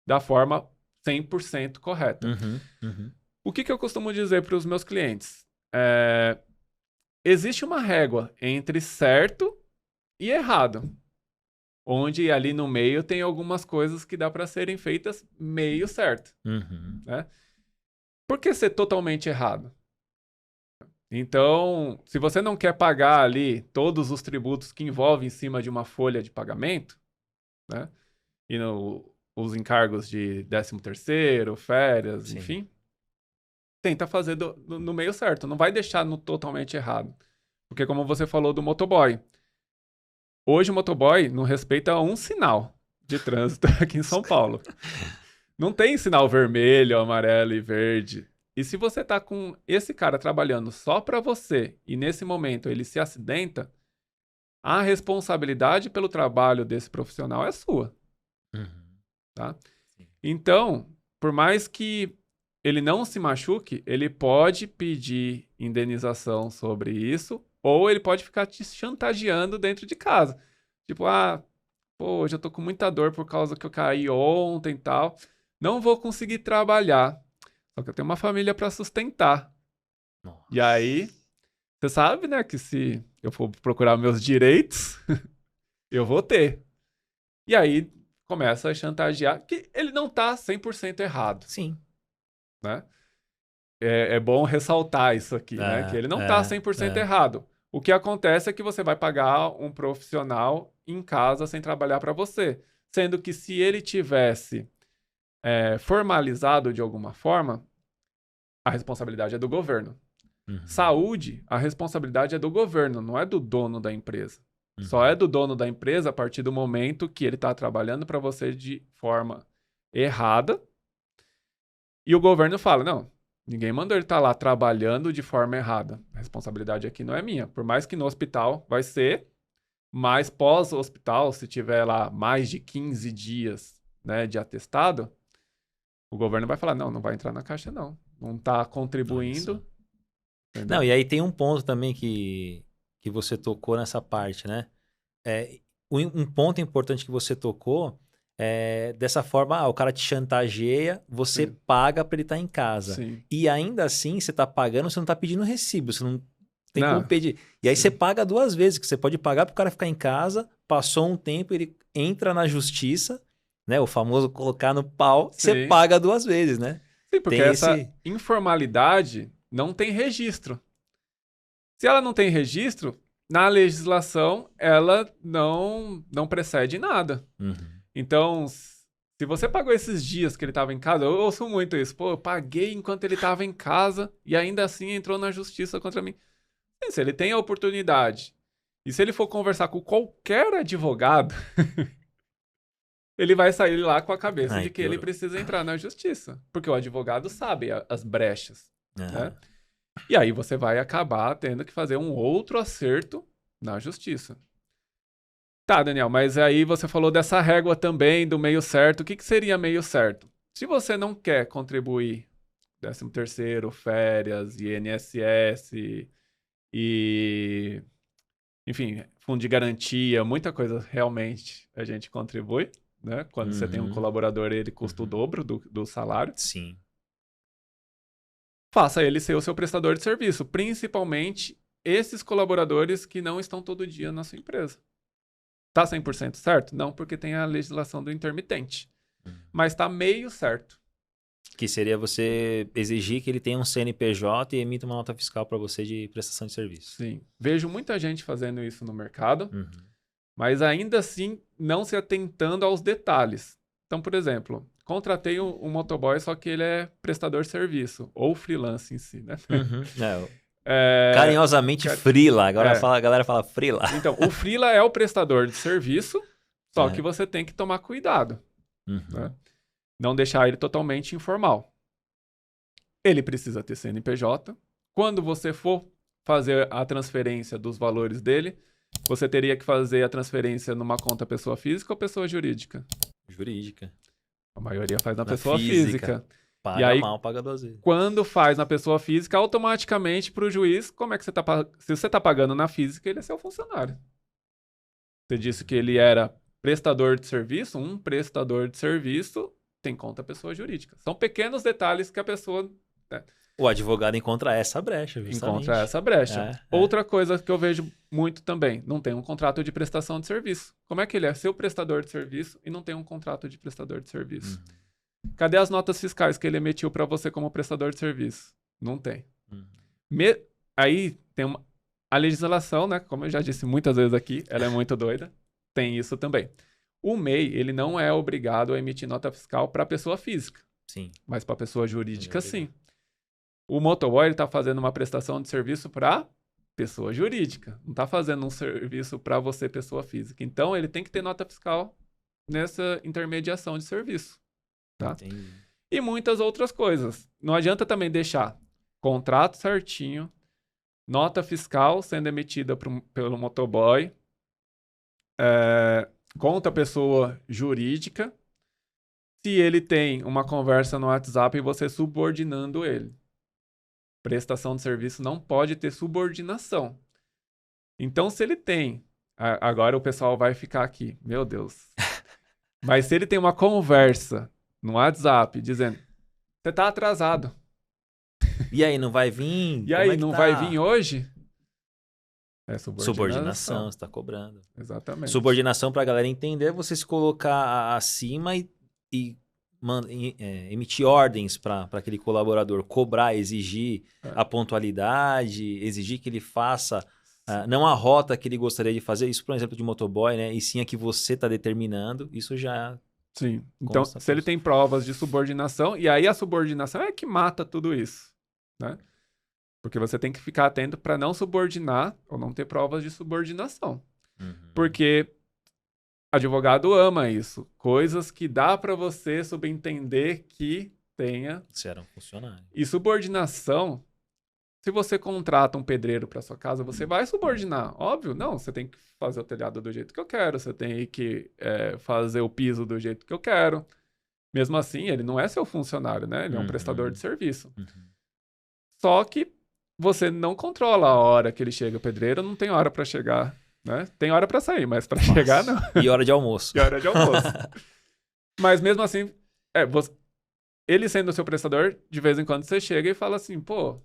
da forma 100% correta. O que eu costumo dizer para os meus clientes? Existe uma régua entre certo e errado, onde ali no meio tem algumas coisas que dá para serem feitas meio certo. Né? Por que ser totalmente errado? Então, se você não quer pagar ali todos os tributos que envolvem em cima de uma folha de pagamento, né? E os encargos de 13º, férias, Sim. enfim, tenta fazer no meio certo. Não vai deixar no totalmente errado. Porque como você falou do motoboy, hoje o motoboy não respeita um sinal de trânsito aqui em São Paulo. Não tem sinal vermelho, amarelo e verde. E se você tá com esse cara trabalhando só para você e nesse momento ele se acidenta, a responsabilidade pelo trabalho desse profissional é sua. Tá? Então, por mais que ele não se machuque, ele pode pedir indenização sobre isso, ou ele pode ficar te chantageando dentro de casa. Tipo, pô, hoje eu tô com muita dor por causa que eu caí ontem e tal. Não vou conseguir trabalhar. Só que eu tenho uma família para sustentar. Nossa. E aí, você sabe, né, que se eu for procurar meus direitos, eu vou ter. E aí, começa a chantagear, que ele não tá 100% errado. Sim. Né? É bom ressaltar isso aqui, né? Que ele não tá 100% errado. O que acontece é que você vai pagar um profissional em casa sem trabalhar para você. Sendo que se ele tivesse formalizado de alguma forma, a responsabilidade é do governo. Saúde, a responsabilidade é do governo, não é do dono da empresa. Só é do dono da empresa a partir do momento que ele está trabalhando para você de forma errada. E o governo fala, não, ninguém mandou ele estar lá trabalhando de forma errada. A responsabilidade aqui não é minha. Por mais que no hospital vai ser, mas pós-hospital, se tiver lá mais de 15 dias, né, de atestado, o governo vai falar, não vai entrar na caixa não. Não está contribuindo. Não, e aí tem um ponto também que você tocou nessa parte, né? Um ponto importante que você tocou dessa forma, o cara te chantageia, você paga para ele estar em casa. Sim. E ainda assim, você está pagando, você não está pedindo recibo, você não tem como pedir. E aí você paga duas vezes, que você pode pagar para o cara ficar em casa, passou um tempo, ele entra na justiça, né? O famoso colocar no pau, você paga duas vezes, né? Sim, porque essa informalidade não tem registro. Se ela não tem registro, na legislação ela não precede nada. Então, se você pagou esses dias que ele estava em casa, eu ouço muito isso. Pô, eu paguei enquanto ele estava em casa e ainda assim entrou na justiça contra mim. Se ele tem a oportunidade e se ele for conversar com qualquer advogado, ele vai sair lá com a cabeça de que ele precisa entrar na justiça. Porque o advogado sabe as brechas. Né? E aí você vai acabar tendo que fazer um outro acerto na justiça. Tá, Daniel, mas aí você falou dessa régua também do meio certo. O que seria meio certo? Se você não quer contribuir 13º, férias, INSS e... enfim, fundo de garantia, muita coisa realmente a gente contribui, né? Quando você tem um colaborador, ele custa o dobro do salário. Sim. Faça ele ser o seu prestador de serviço, principalmente esses colaboradores que não estão todo dia na sua empresa. Tá 100% certo? Não, porque tem a legislação do intermitente. Mas tá meio certo. Que seria você exigir que ele tenha um CNPJ e emita uma nota fiscal para você de prestação de serviço. Sim. Vejo muita gente fazendo isso no mercado, Uhum. mas ainda assim não se atentando aos detalhes. Então, por exemplo, contratei um motoboy, só que ele é prestador de serviço, ou freelance em si, né? Uhum. É, Carinhosamente freela. Agora é. a galera fala freela. Então, o freela é o prestador de serviço, só É. que você tem que tomar cuidado, Uhum. né? Não deixar ele totalmente informal. Ele precisa ter CNPJ. Quando você for fazer a transferência dos valores dele, você teria que fazer a transferência numa conta pessoa física ou pessoa jurídica? Jurídica. A maioria faz na Na pessoa física. Paga E aí, mal, paga 2 vezes. quando faz na pessoa física, automaticamente para o juiz, como é que você está se você está pagando na física, ele é seu funcionário. Você disse que ele era prestador de serviço, um prestador de serviço tem conta pessoa jurídica. São pequenos detalhes que a pessoa, né, O advogado encontra essa brecha, justamente. encontra essa brecha. É. Outra coisa que eu vejo muito também, não tem um contrato de prestação de serviço. Como é que ele é seu prestador de serviço e não tem um contrato de prestador de serviço? Cadê as notas fiscais que ele emitiu para você como prestador de serviço? Não tem. Aí tem a legislação, né? Como eu já disse muitas vezes aqui, ela é muito doida. Tem isso também. O MEI, ele não é obrigado a emitir nota fiscal para pessoa física. Sim. Mas para pessoa jurídica, sim. O motoboy, ele está fazendo uma prestação de serviço para pessoa jurídica. Não está fazendo um serviço para você, pessoa física. Então, ele tem que ter nota fiscal nessa intermediação de serviço. Tá? Entendi. E muitas outras coisas. Não adianta também deixar contrato certinho, nota fiscal sendo emitida pelo motoboy, conta pessoa jurídica, se ele tem uma conversa no WhatsApp e você subordinando ele. Prestação de serviço não pode ter subordinação. Então, se ele tem... Agora o pessoal vai ficar aqui. Meu Deus. Mas se ele tem uma conversa no WhatsApp dizendo, você tá atrasado. E aí, não vai vir? E aí, não vai vir hoje? É subordinação, você está cobrando. Exatamente. Subordinação, para a galera entender, é você se colocar acima e emitir ordens para aquele colaborador, cobrar, exigir a pontualidade, exigir que ele faça não a rota que ele gostaria de fazer, isso por exemplo de motoboy, né? E sim a que você está determinando, isso já... Sim, então se ele tem provas de subordinação, e aí a subordinação é que mata tudo isso, né? Porque você tem que ficar atento para não subordinar ou não ter provas de subordinação. Porque advogado ama isso. Coisas que dá para você subentender que tenha. Você era um funcionário. E subordinação, se você contrata um pedreiro para sua casa, você vai subordinar. Óbvio, não, você tem que fazer o telhado do jeito que eu quero, você tem que fazer o piso do jeito que eu quero. Mesmo assim, ele não é seu funcionário, né? Ele é um prestador de serviço. Só que você não controla a hora que ele chega. O pedreiro não tem hora para chegar, né? Tem hora para sair, mas para chegar não. E hora de almoço. E hora de almoço. Mas mesmo assim, ele sendo o seu prestador, de vez em quando você chega e fala assim, pô,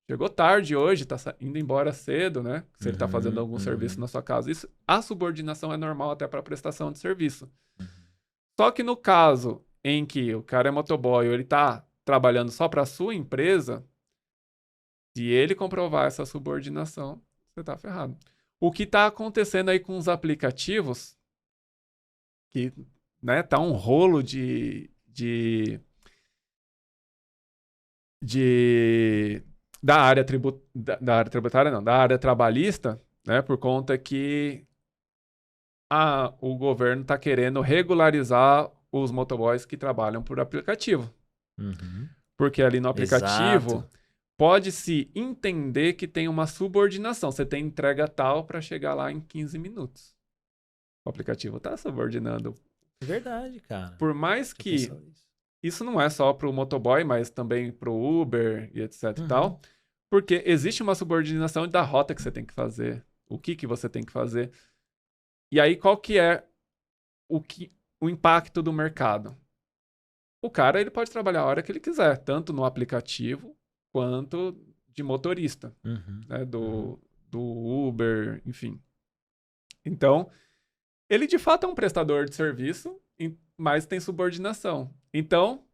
chegou tarde hoje, tá indo embora cedo, né? Se ele tá fazendo algum serviço na sua casa. Isso, a subordinação é normal até para prestação de serviço. Só que no caso em que o cara é motoboy ou ele tá trabalhando só para sua empresa, se ele comprovar essa subordinação, você tá ferrado. O que tá acontecendo aí com os aplicativos, que, né, tá um rolo da área tributária, não, da área trabalhista, né, por conta que o governo tá querendo regularizar os motoboys que trabalham por aplicativo. Porque ali no aplicativo... Exato. Pode-se entender que tem uma subordinação. Você tem entrega tal para chegar lá em 15 minutos. O aplicativo está subordinando. É verdade, cara. Por mais que isso não é só para o motoboy, mas também para o Uber e etc e tal. Porque existe uma subordinação da rota que você tem que fazer. O que você tem que fazer. E aí, qual que é o impacto do mercado? O cara, ele pode trabalhar a hora que ele quiser. Tanto no aplicativo... quanto de motorista, né, do Uber, enfim. Então, ele de fato é um prestador de serviço, mas tem subordinação. Então,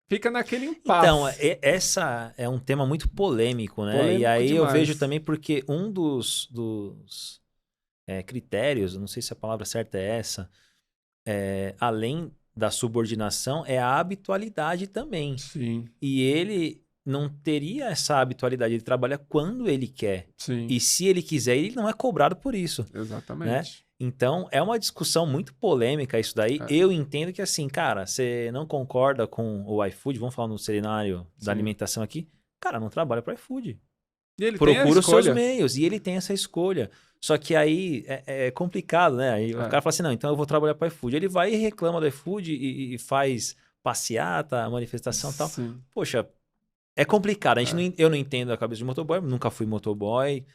fica naquele impasse. Então, essa é um tema muito polêmico, né? Polêmico E aí eu demais. vejo também porque um dos critérios, não sei se a palavra certa é essa, além da subordinação, é a habitualidade também. Sim, E ele não teria essa habitualidade, ele trabalha quando ele quer. sim, E se ele quiser, ele não é cobrado por isso, né? exatamente. Então, é uma discussão muito polêmica isso daí. É. Eu entendo que assim, cara, você não concorda com o iFood, vamos falar no cenário da Sim. alimentação aqui, cara, não trabalha para iFood. E ele tem a Procura os seus escolha. meios e ele tem essa escolha. Só que aí é complicado, né? Aí o cara fala assim, não, então eu vou trabalhar para iFood. Ele vai e reclama do iFood e faz passeata, manifestação e tal. Sim. Poxa, é complicado. Eu não entendo a cabeça de motoboy, nunca fui motoboy.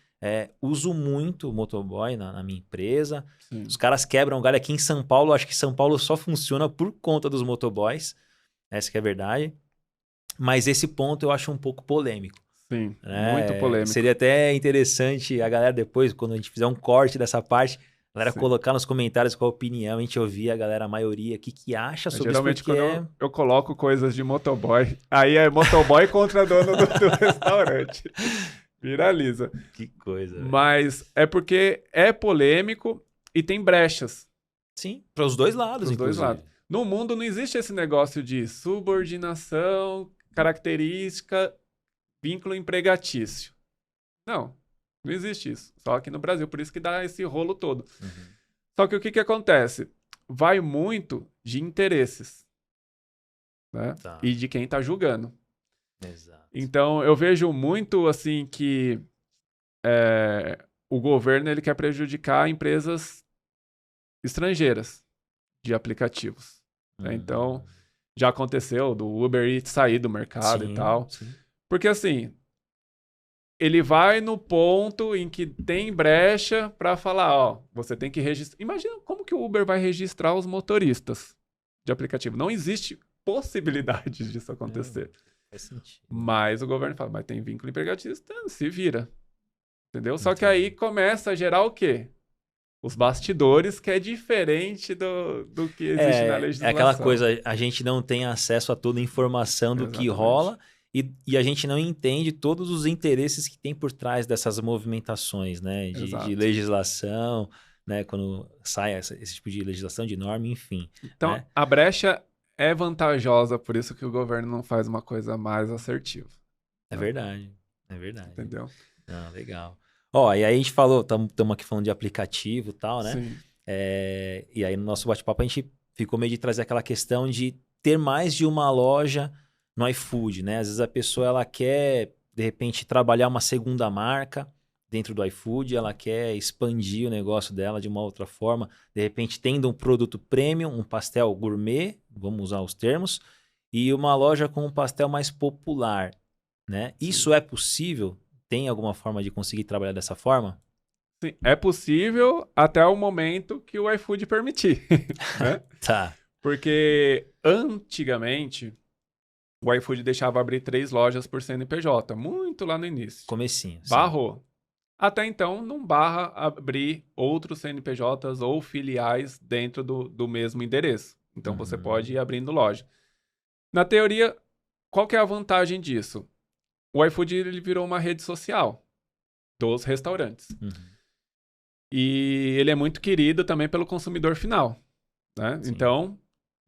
Uso muito motoboy na minha empresa. Sim. Os caras quebram galho aqui em São Paulo. Acho que São Paulo só funciona por conta dos motoboys. Essa que é a verdade. Mas esse ponto eu acho um pouco polêmico. Sim, Né? muito polêmico. Seria até interessante a galera depois, quando a gente fizer um corte dessa parte, a galera colocar nos comentários qual a opinião, a gente ouvir a galera, a maioria, o que acha sobre geralmente isso. Geralmente quando eu coloco coisas de motoboy, aí é motoboy contra dono do restaurante. Viraliza. Que coisa. Mas é porque é polêmico e tem brechas. Sim, para os dois lados, Pros dois inclusive. lados. No mundo não existe esse negócio de subordinação, característica, vínculo empregatício. Não existe isso. Só aqui no Brasil, por isso que dá esse rolo todo. Uhum. Só que o que acontece? Vai muito de interesses, né? Tá. E de quem tá julgando. Exato. Então, eu vejo muito assim que o governo ele quer prejudicar empresas estrangeiras de aplicativos. Né? Então, já aconteceu do Uber Eats sair do mercado e tal. Sim. Porque assim, ele vai no ponto em que tem brecha para falar, ó, você tem que registrar. Imagina como que o Uber vai registrar os motoristas de aplicativo. Não existe possibilidade disso acontecer. Faz sentido. Mas o governo fala, mas tem vínculo empregatista, se vira. Entendeu? Só que aí começa a gerar o quê? Os bastidores, que é diferente do que existe na legislação. É aquela coisa, a gente não tem acesso a toda a informação do que rola e a gente não entende todos os interesses que tem por trás dessas movimentações, né? De legislação, né? Quando sai esse tipo de legislação, de norma, enfim. Então, né? A brecha é vantajosa, por isso que o governo não faz uma coisa mais assertiva. É verdade. Entendeu? Ah, legal. Ó, e aí a gente falou, estamos aqui falando de aplicativo e tal, né? Sim. E aí no nosso bate-papo a gente ficou meio de trazer aquela questão de ter mais de uma loja no iFood, né? Às vezes a pessoa ela quer, de repente, trabalhar uma segunda marca dentro do iFood, ela quer expandir o negócio dela de uma outra forma, de repente tendo um produto premium, um pastel gourmet, vamos usar os termos, e uma loja com um pastel mais popular, né? Sim. Isso é possível? Tem alguma forma de conseguir trabalhar dessa forma? Sim, é possível até o momento que o iFood permitir. Né? Tá. Porque antigamente o iFood deixava abrir 3 lojas por CNPJ, muito lá no início. Comecinho. Barrou. Até então não barra abrir outros CNPJs ou filiais dentro do mesmo endereço. Então você pode ir abrindo loja. Na teoria, qual que é a vantagem disso? O iFood ele virou uma rede social dos restaurantes. E ele é muito querido também pelo consumidor final. Né? Então,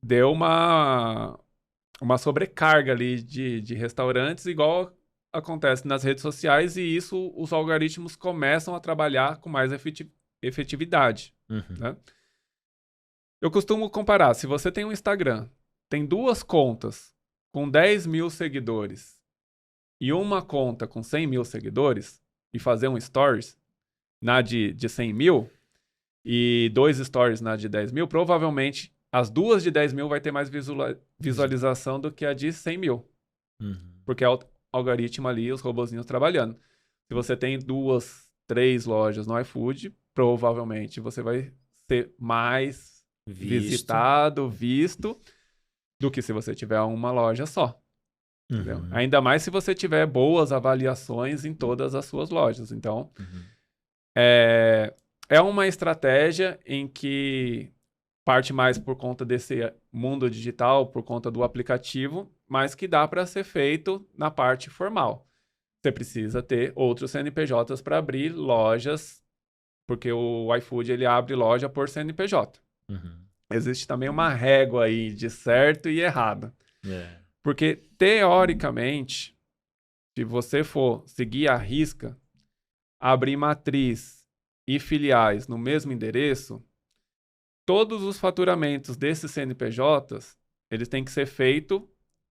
deu uma sobrecarga ali de restaurantes, igual acontece nas redes sociais, e isso os algoritmos começam a trabalhar com mais efetividade. Né? Eu costumo comparar, se você tem um Instagram, tem 2 contas com 10 mil seguidores, e uma conta com 100 mil seguidores, e fazer um stories na de 100 mil, e 2 stories na de 10 mil, provavelmente as 2 de 10 mil vai ter mais visualização do que a de 100 mil. Porque é o algoritmo ali, os robozinhos trabalhando. Se você tem 2, 3 lojas no iFood, provavelmente você vai ser mais visitado, visto, do que se você tiver uma loja só. Entendeu? Ainda mais se você tiver boas avaliações em todas as suas lojas. Então, é uma estratégia em que parte mais por conta desse mundo digital, por conta do aplicativo, mas que dá para ser feito na parte formal. Você precisa ter outros CNPJs para abrir lojas, porque o iFood ele abre loja por CNPJ. Uhum. Existe também uma régua aí de certo e errado. É. Porque, teoricamente, se você for seguir a risca, abrir matriz e filiais no mesmo endereço, todos os faturamentos desses CNPJs, eles têm que ser feitos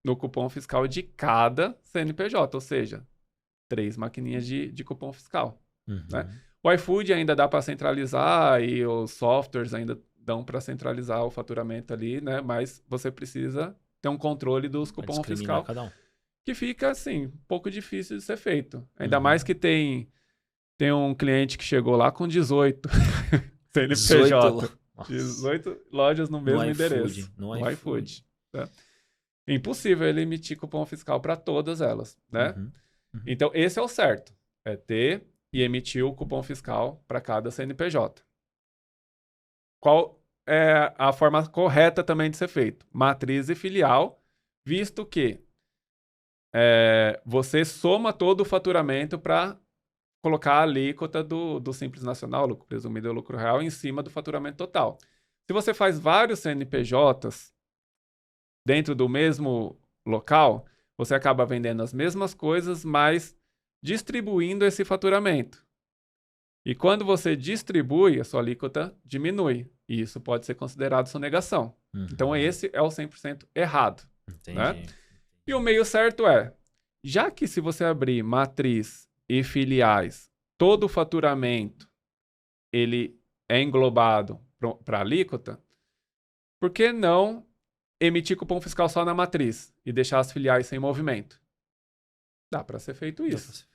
no cupom fiscal de cada CNPJ, ou seja, 3 maquininhas de cupom fiscal. Uhum. Né? O iFood ainda dá para centralizar e os softwares ainda dão para centralizar o faturamento ali, né? Mas você precisa ter um controle dos cupom fiscal cada um. que fica, assim, um pouco difícil de ser feito. Ainda mais que tem um cliente que chegou lá com 18 CNPJ. 18 lojas no mesmo endereço. No iFood. Tá? Impossível ele emitir cupom fiscal para todas elas, né? Então, esse é o certo. É ter e emitir o cupom fiscal para cada CNPJ. Qual é a forma correta também de ser feito? Matriz e filial, visto que você soma todo o faturamento para colocar a alíquota do Simples Nacional, lucro presumido ou lucro real, em cima do faturamento total. Se você faz vários CNPJs dentro do mesmo local, você acaba vendendo as mesmas coisas, mas distribuindo esse faturamento. E quando você distribui, a sua alíquota diminui. E isso pode ser considerado sonegação. Então, esse é o 100% errado. Entendi. Né? E o meio certo já que se você abrir matriz e filiais, todo o faturamento ele é englobado para a alíquota, por que não emitir cupom fiscal só na matriz e deixar as filiais sem movimento? Dá para ser feito isso.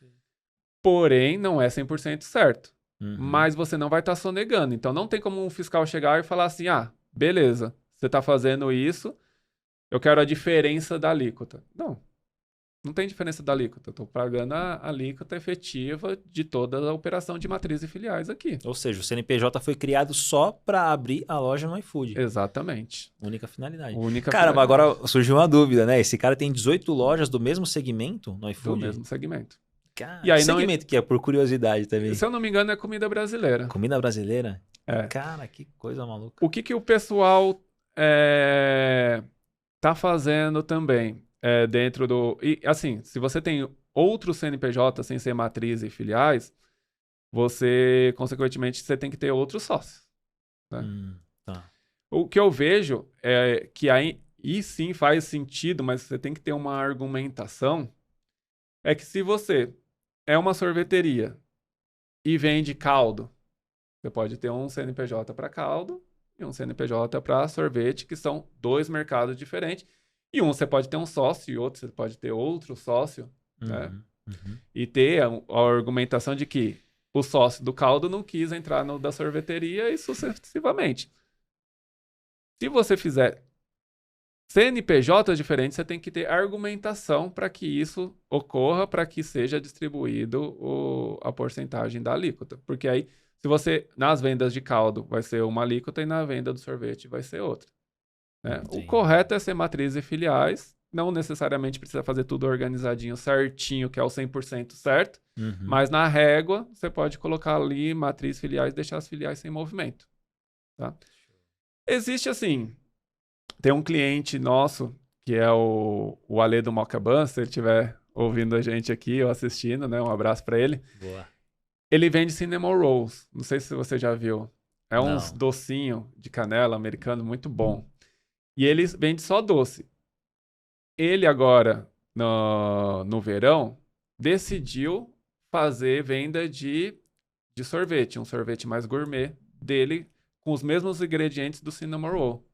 Porém, não é 100% certo. Mas você não vai estar sonegando. Então, não tem como um fiscal chegar e falar assim, beleza, você está fazendo isso, eu quero a diferença da alíquota. Não tem diferença da alíquota. Eu estou pagando a alíquota efetiva de toda a operação de matriz e filiais aqui. Ou seja, o CNPJ foi criado só para abrir a loja no iFood. Exatamente. Única finalidade. Caramba, agora surgiu uma dúvida, né? Esse cara tem 18 lojas do mesmo segmento no iFood? Do mesmo segmento. Cara, e aí que segmento que é, por curiosidade também? Se eu não me engano, é comida brasileira. Comida brasileira? É. Cara, que coisa maluca. O que o pessoal tá fazendo também dentro do... E, assim, se você tem outros CNPJ sem ser matriz e filiais, você, consequentemente, você tem que ter outros sócios. Né? Tá. O que eu vejo é que aí sim faz sentido, mas você tem que ter uma argumentação, é que se você é uma sorveteria e vende caldo, você pode ter um CNPJ para caldo e um CNPJ para sorvete, que são 2 mercados diferentes. E um você pode ter um sócio e outro você pode ter outro sócio, né? E ter a argumentação de que o sócio do caldo não quis entrar no da sorveteria e sucessivamente. Se você fizer CNPJs diferentes, você tem que ter argumentação para que isso ocorra, para que seja distribuído a porcentagem da alíquota. Porque aí, se você, nas vendas de caldo, vai ser uma alíquota e na venda do sorvete vai ser outra. Né? O correto é ser matriz e filiais. Não necessariamente precisa fazer tudo organizadinho, certinho, que é o 100% certo. Mas na régua, você pode colocar ali matriz, filiais e deixar as filiais sem movimento. Tá? Existe assim... Tem um cliente nosso, que é o Ale do Mocaban, se ele estiver ouvindo a gente aqui ou assistindo, né? Um abraço para ele. Boa. Ele vende Cinnamon Rolls. Não sei se você já viu. É uns docinho de canela americano muito bom. E ele vende só doce. Ele agora, no verão, decidiu fazer venda de sorvete. Um sorvete mais gourmet dele, com os mesmos ingredientes do Cinnamon Roll.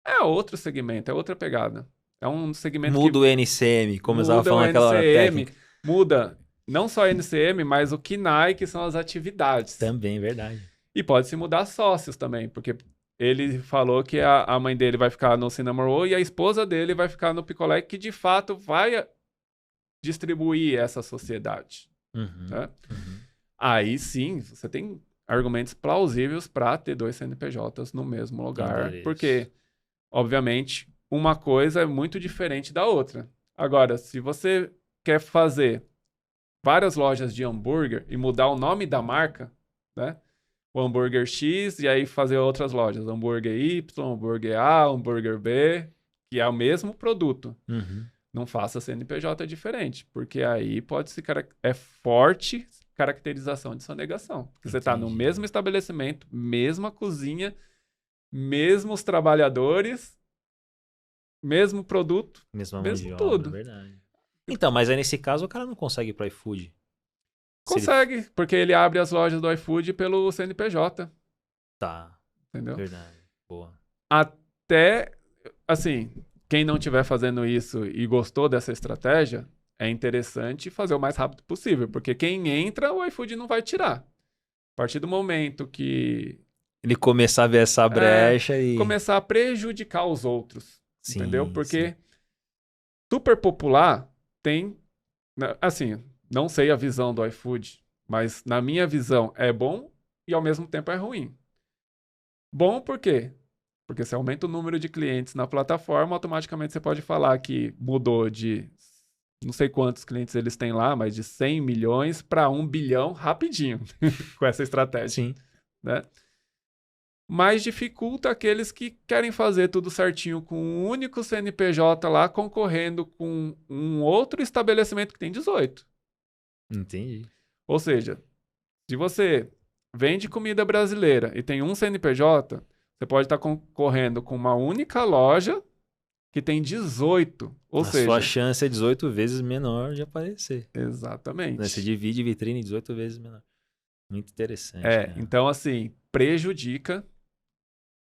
É outro segmento, é outra pegada. É um segmento muda o NCM, como eu estava falando naquela hora técnica. Muda não só o NCM, mas o KINAI, que são as atividades. Também, verdade. E pode-se mudar sócios também, porque ele falou que a mãe dele vai ficar no Cinnamon Roll e a esposa dele vai ficar no Picolé, que de fato vai distribuir essa sociedade. Né? Aí sim, você tem argumentos plausíveis para ter 2 CNPJs no mesmo lugar, porque... Obviamente, uma coisa é muito diferente da outra. Agora, se você quer fazer várias lojas de hambúrguer e mudar o nome da marca, né? O hambúrguer X e aí fazer outras lojas. Hambúrguer Y, hambúrguer A, hambúrguer B, que é o mesmo produto. Uhum. Não faça CNPJ diferente, porque aí pode se é forte caracterização de sonegação. Porque você está no Entendi. mesmo estabelecimento, mesma cozinha, mesmos trabalhadores, mesmo produto, Mesma mão mesmo de obra, tudo. verdade. Então, mas aí nesse caso o cara não consegue ir pro iFood. Se ele- Consegue, porque ele abre as lojas do iFood pelo CNPJ, Tá, entendeu? verdade. Boa. Até, assim, quem não estiver fazendo isso e gostou dessa estratégia, é interessante fazer o mais rápido possível, porque quem entra, o iFood não vai tirar. A partir do momento que Ele começar a ver essa brecha e... começar a prejudicar os outros, Sim, entendeu? Porque sim. super popular tem, assim, não sei a visão do iFood, mas na minha visão é bom e ao mesmo tempo é ruim. Bom por quê? Porque se aumenta o número de clientes na plataforma, automaticamente você pode falar que mudou de não sei quantos clientes eles têm lá, mas de 100 milhões para 1 bilhão rapidinho com essa estratégia, Sim. né? Mas dificulta aqueles que querem fazer tudo certinho com um único CNPJ lá, concorrendo com um outro estabelecimento que tem 18. Entendi. Ou seja, se você vende comida brasileira e tem um CNPJ, você pode estar concorrendo com uma única loja que tem 18. Ou A seja, sua chance é 18 vezes menor de aparecer. Né? exatamente. Você divide vitrine 18 vezes menor. Muito interessante, cara. Então assim, prejudica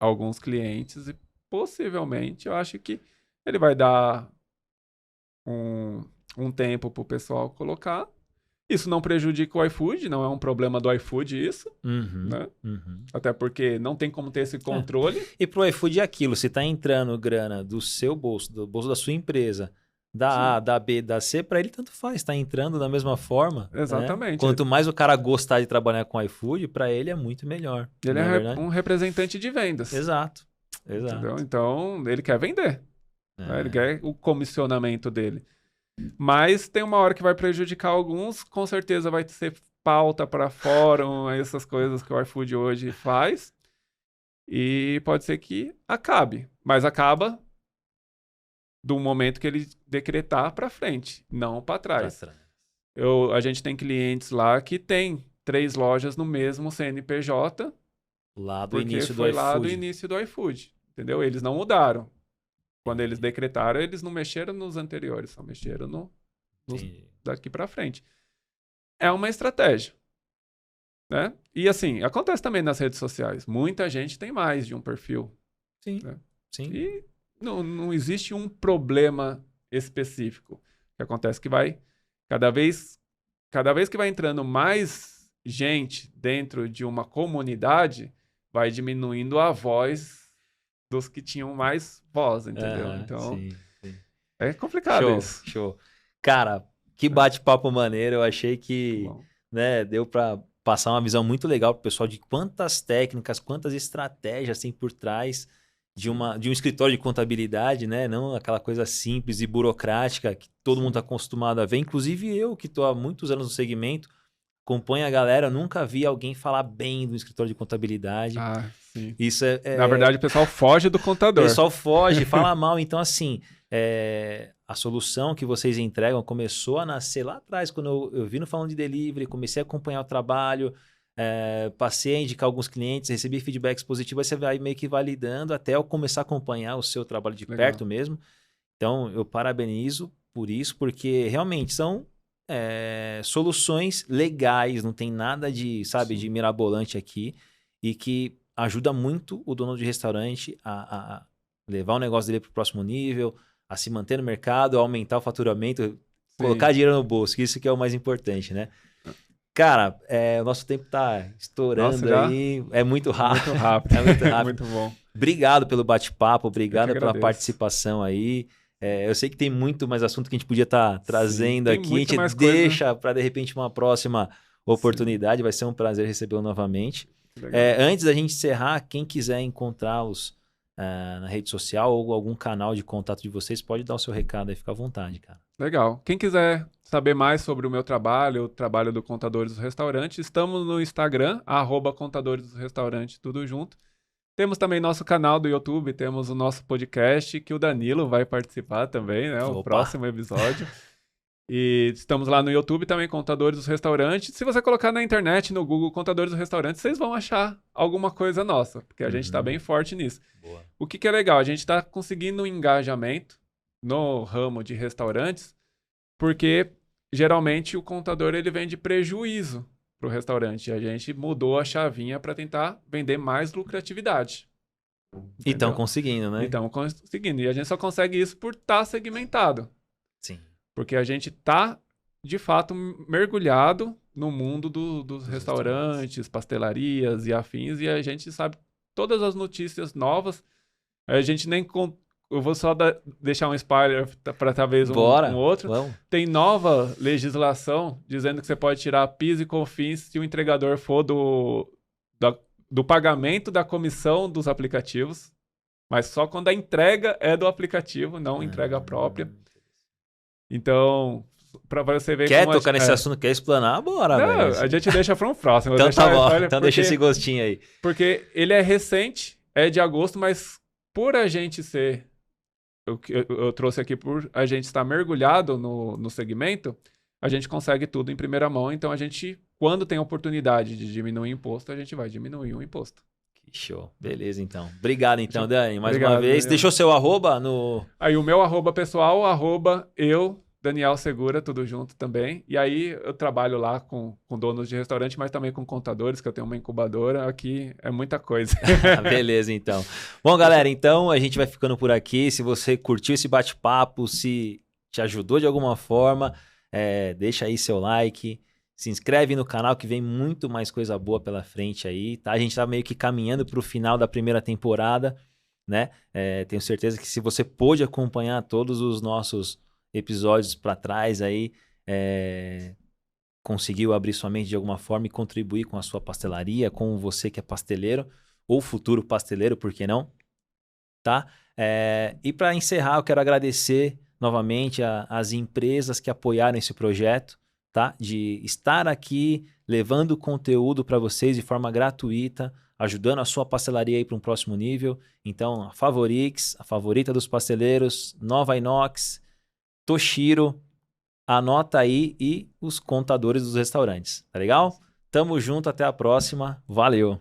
alguns clientes e possivelmente eu acho que ele vai dar um tempo para o pessoal colocar. Isso não prejudica o iFood, não é um problema do iFood isso, Uhum, né? uhum. Até porque não tem como ter esse controle. E pro iFood é aquilo, se tá entrando grana do seu bolso, do bolso da sua empresa, da A, da B, da C, para ele tanto faz, tá entrando da mesma forma. Exatamente. Né? Quanto mais o cara gostar de trabalhar com iFood, para ele é muito melhor. Ele não é verdade? um representante de vendas. Exato. Entendeu? Então, ele quer vender. Né? Ele quer o comissionamento dele. Mas tem uma hora que vai prejudicar alguns, com certeza vai ser pauta para fórum, essas coisas que o iFood hoje faz. E pode ser que acabe. Mas acaba do momento que ele decretar para frente, não para trás. A gente tem clientes lá que tem 3 lojas no mesmo CNPJ. Lá do porque início foi do lá iFood. do início do iFood. Entendeu? Eles não mudaram. Quando eles decretaram, eles não mexeram nos anteriores, só mexeram nos daqui para frente. É uma estratégia. Né? E assim, acontece também nas redes sociais. Muita gente tem mais de um perfil. Sim, né? sim. E não existe um problema específico. O que acontece que vai, cada vez que vai entrando mais gente dentro de uma comunidade, vai diminuindo a voz dos que tinham mais voz, entendeu? Então, sim. é complicado isso. Show. Cara, que bate-papo maneiro. Eu achei que né, deu para passar uma visão muito legal pro pessoal de quantas técnicas, quantas estratégias tem por trás de um escritório de contabilidade, né? Não aquela coisa simples e burocrática que todo mundo está acostumado a ver. Inclusive eu, que estou há muitos anos no segmento, acompanho a galera, nunca vi alguém falar bem do escritório de contabilidade. Ah, sim. Isso Na verdade, o pessoal foge do contador. O pessoal foge, fala mal. Então, assim, a solução que vocês entregam começou a nascer lá atrás, quando eu vi no Falando de Delivery, comecei a acompanhar o trabalho, passei a indicar alguns clientes, recebi feedbacks positivos, aí você vai meio que validando até eu começar a acompanhar o seu trabalho de perto mesmo. Então, eu parabenizo por isso, porque realmente são soluções legais, não tem nada de, sabe, de mirabolante aqui, e que ajuda muito o dono de restaurante a levar o negócio dele para o próximo nível, a se manter no mercado, a aumentar o faturamento, colocar dinheiro no bolso, que isso que é o mais importante, né? Cara, o nosso tempo tá estourando aí, é muito rápido. Muito rápido. É muito rápido. Muito bom. Obrigado pelo bate-papo, obrigado pela participação aí. Eu sei que tem muito mais assunto que a gente podia estar trazendo aqui. A gente deixa para, de repente, uma próxima oportunidade. Vai ser um prazer recebê-lo novamente. Antes da gente encerrar, quem quiser encontrá-los na rede social ou algum canal de contato de vocês, pode dar o seu recado aí, fica à vontade, cara. Legal. Quem quiser saber mais sobre o meu trabalho, o trabalho do Contadores do Restaurante, estamos no Instagram, @Contadores do Restaurante, tudo junto. Temos também nosso canal do YouTube, temos o nosso podcast, que o Danilo vai participar também, né? O Opa. próximo episódio. E estamos lá no YouTube também, Contadores dos Restaurantes. Se você colocar na internet, no Google, Contadores dos Restaurantes, vocês vão achar alguma coisa nossa, porque a gente está bem forte nisso. Boa. O que é legal, a gente está conseguindo um engajamento no ramo de restaurantes, porque geralmente o contador ele vende prejuízo para o restaurante. E a gente mudou a chavinha para tentar vender mais lucratividade. E estão conseguindo, né? Então, conseguindo. E a gente só consegue isso por estar segmentado. Sim. Porque a gente está, de fato, mergulhado no mundo dos restaurantes, pastelarias e afins, e a gente sabe todas as notícias novas. A gente nem... Eu vou só deixar um spoiler para talvez um outro. Vamos. Tem nova legislação dizendo que você pode tirar PIS e COFINS se o entregador for do pagamento da comissão dos aplicativos, mas só quando a entrega é do aplicativo, não entrega própria. Então, para você ver... Quer tocar nesse assunto, quer explanar? Bora, não, velho. a gente deixa para um próximo. Então tá bom, então deixa esse gostinho aí. Porque ele é recente, é de agosto, mas por a gente ser... Eu trouxe aqui por a gente estar mergulhado no segmento, a gente consegue tudo em primeira mão. Então, a gente, quando tem oportunidade de diminuir o imposto, a gente vai diminuir o imposto. Que show. Beleza, então. Obrigado, então, Dani, mais Obrigado, uma vez. Daniel. Deixou seu arroba no... Aí, o meu pessoal, Daniel Segura, tudo junto também. E aí, eu trabalho lá com donos de restaurante, mas também com contadores, que eu tenho uma incubadora. Aqui é muita coisa. Beleza, então. Bom, galera, então a gente vai ficando por aqui. Se você curtiu esse bate-papo, se te ajudou de alguma forma, deixa aí seu like, se inscreve no canal que vem muito mais coisa boa pela frente aí, tá? A gente tá meio que caminhando pro final da primeira temporada, né? Tenho certeza que se você pôde acompanhar todos os nossos episódios para trás aí, conseguiu abrir sua mente de alguma forma e contribuir com a sua pastelaria, com você que é pasteleiro ou futuro pasteleiro, por que não? Tá? E para encerrar, eu quero agradecer novamente as empresas que apoiaram esse projeto, tá? De estar aqui levando conteúdo para vocês de forma gratuita, ajudando a sua pastelaria aí para um próximo nível. Então, a Favorix, a favorita dos pasteleiros, Nova Inox, Toshiro, anota aí, e os contadores dos restaurantes, tá legal? Tamo junto, até a próxima, valeu!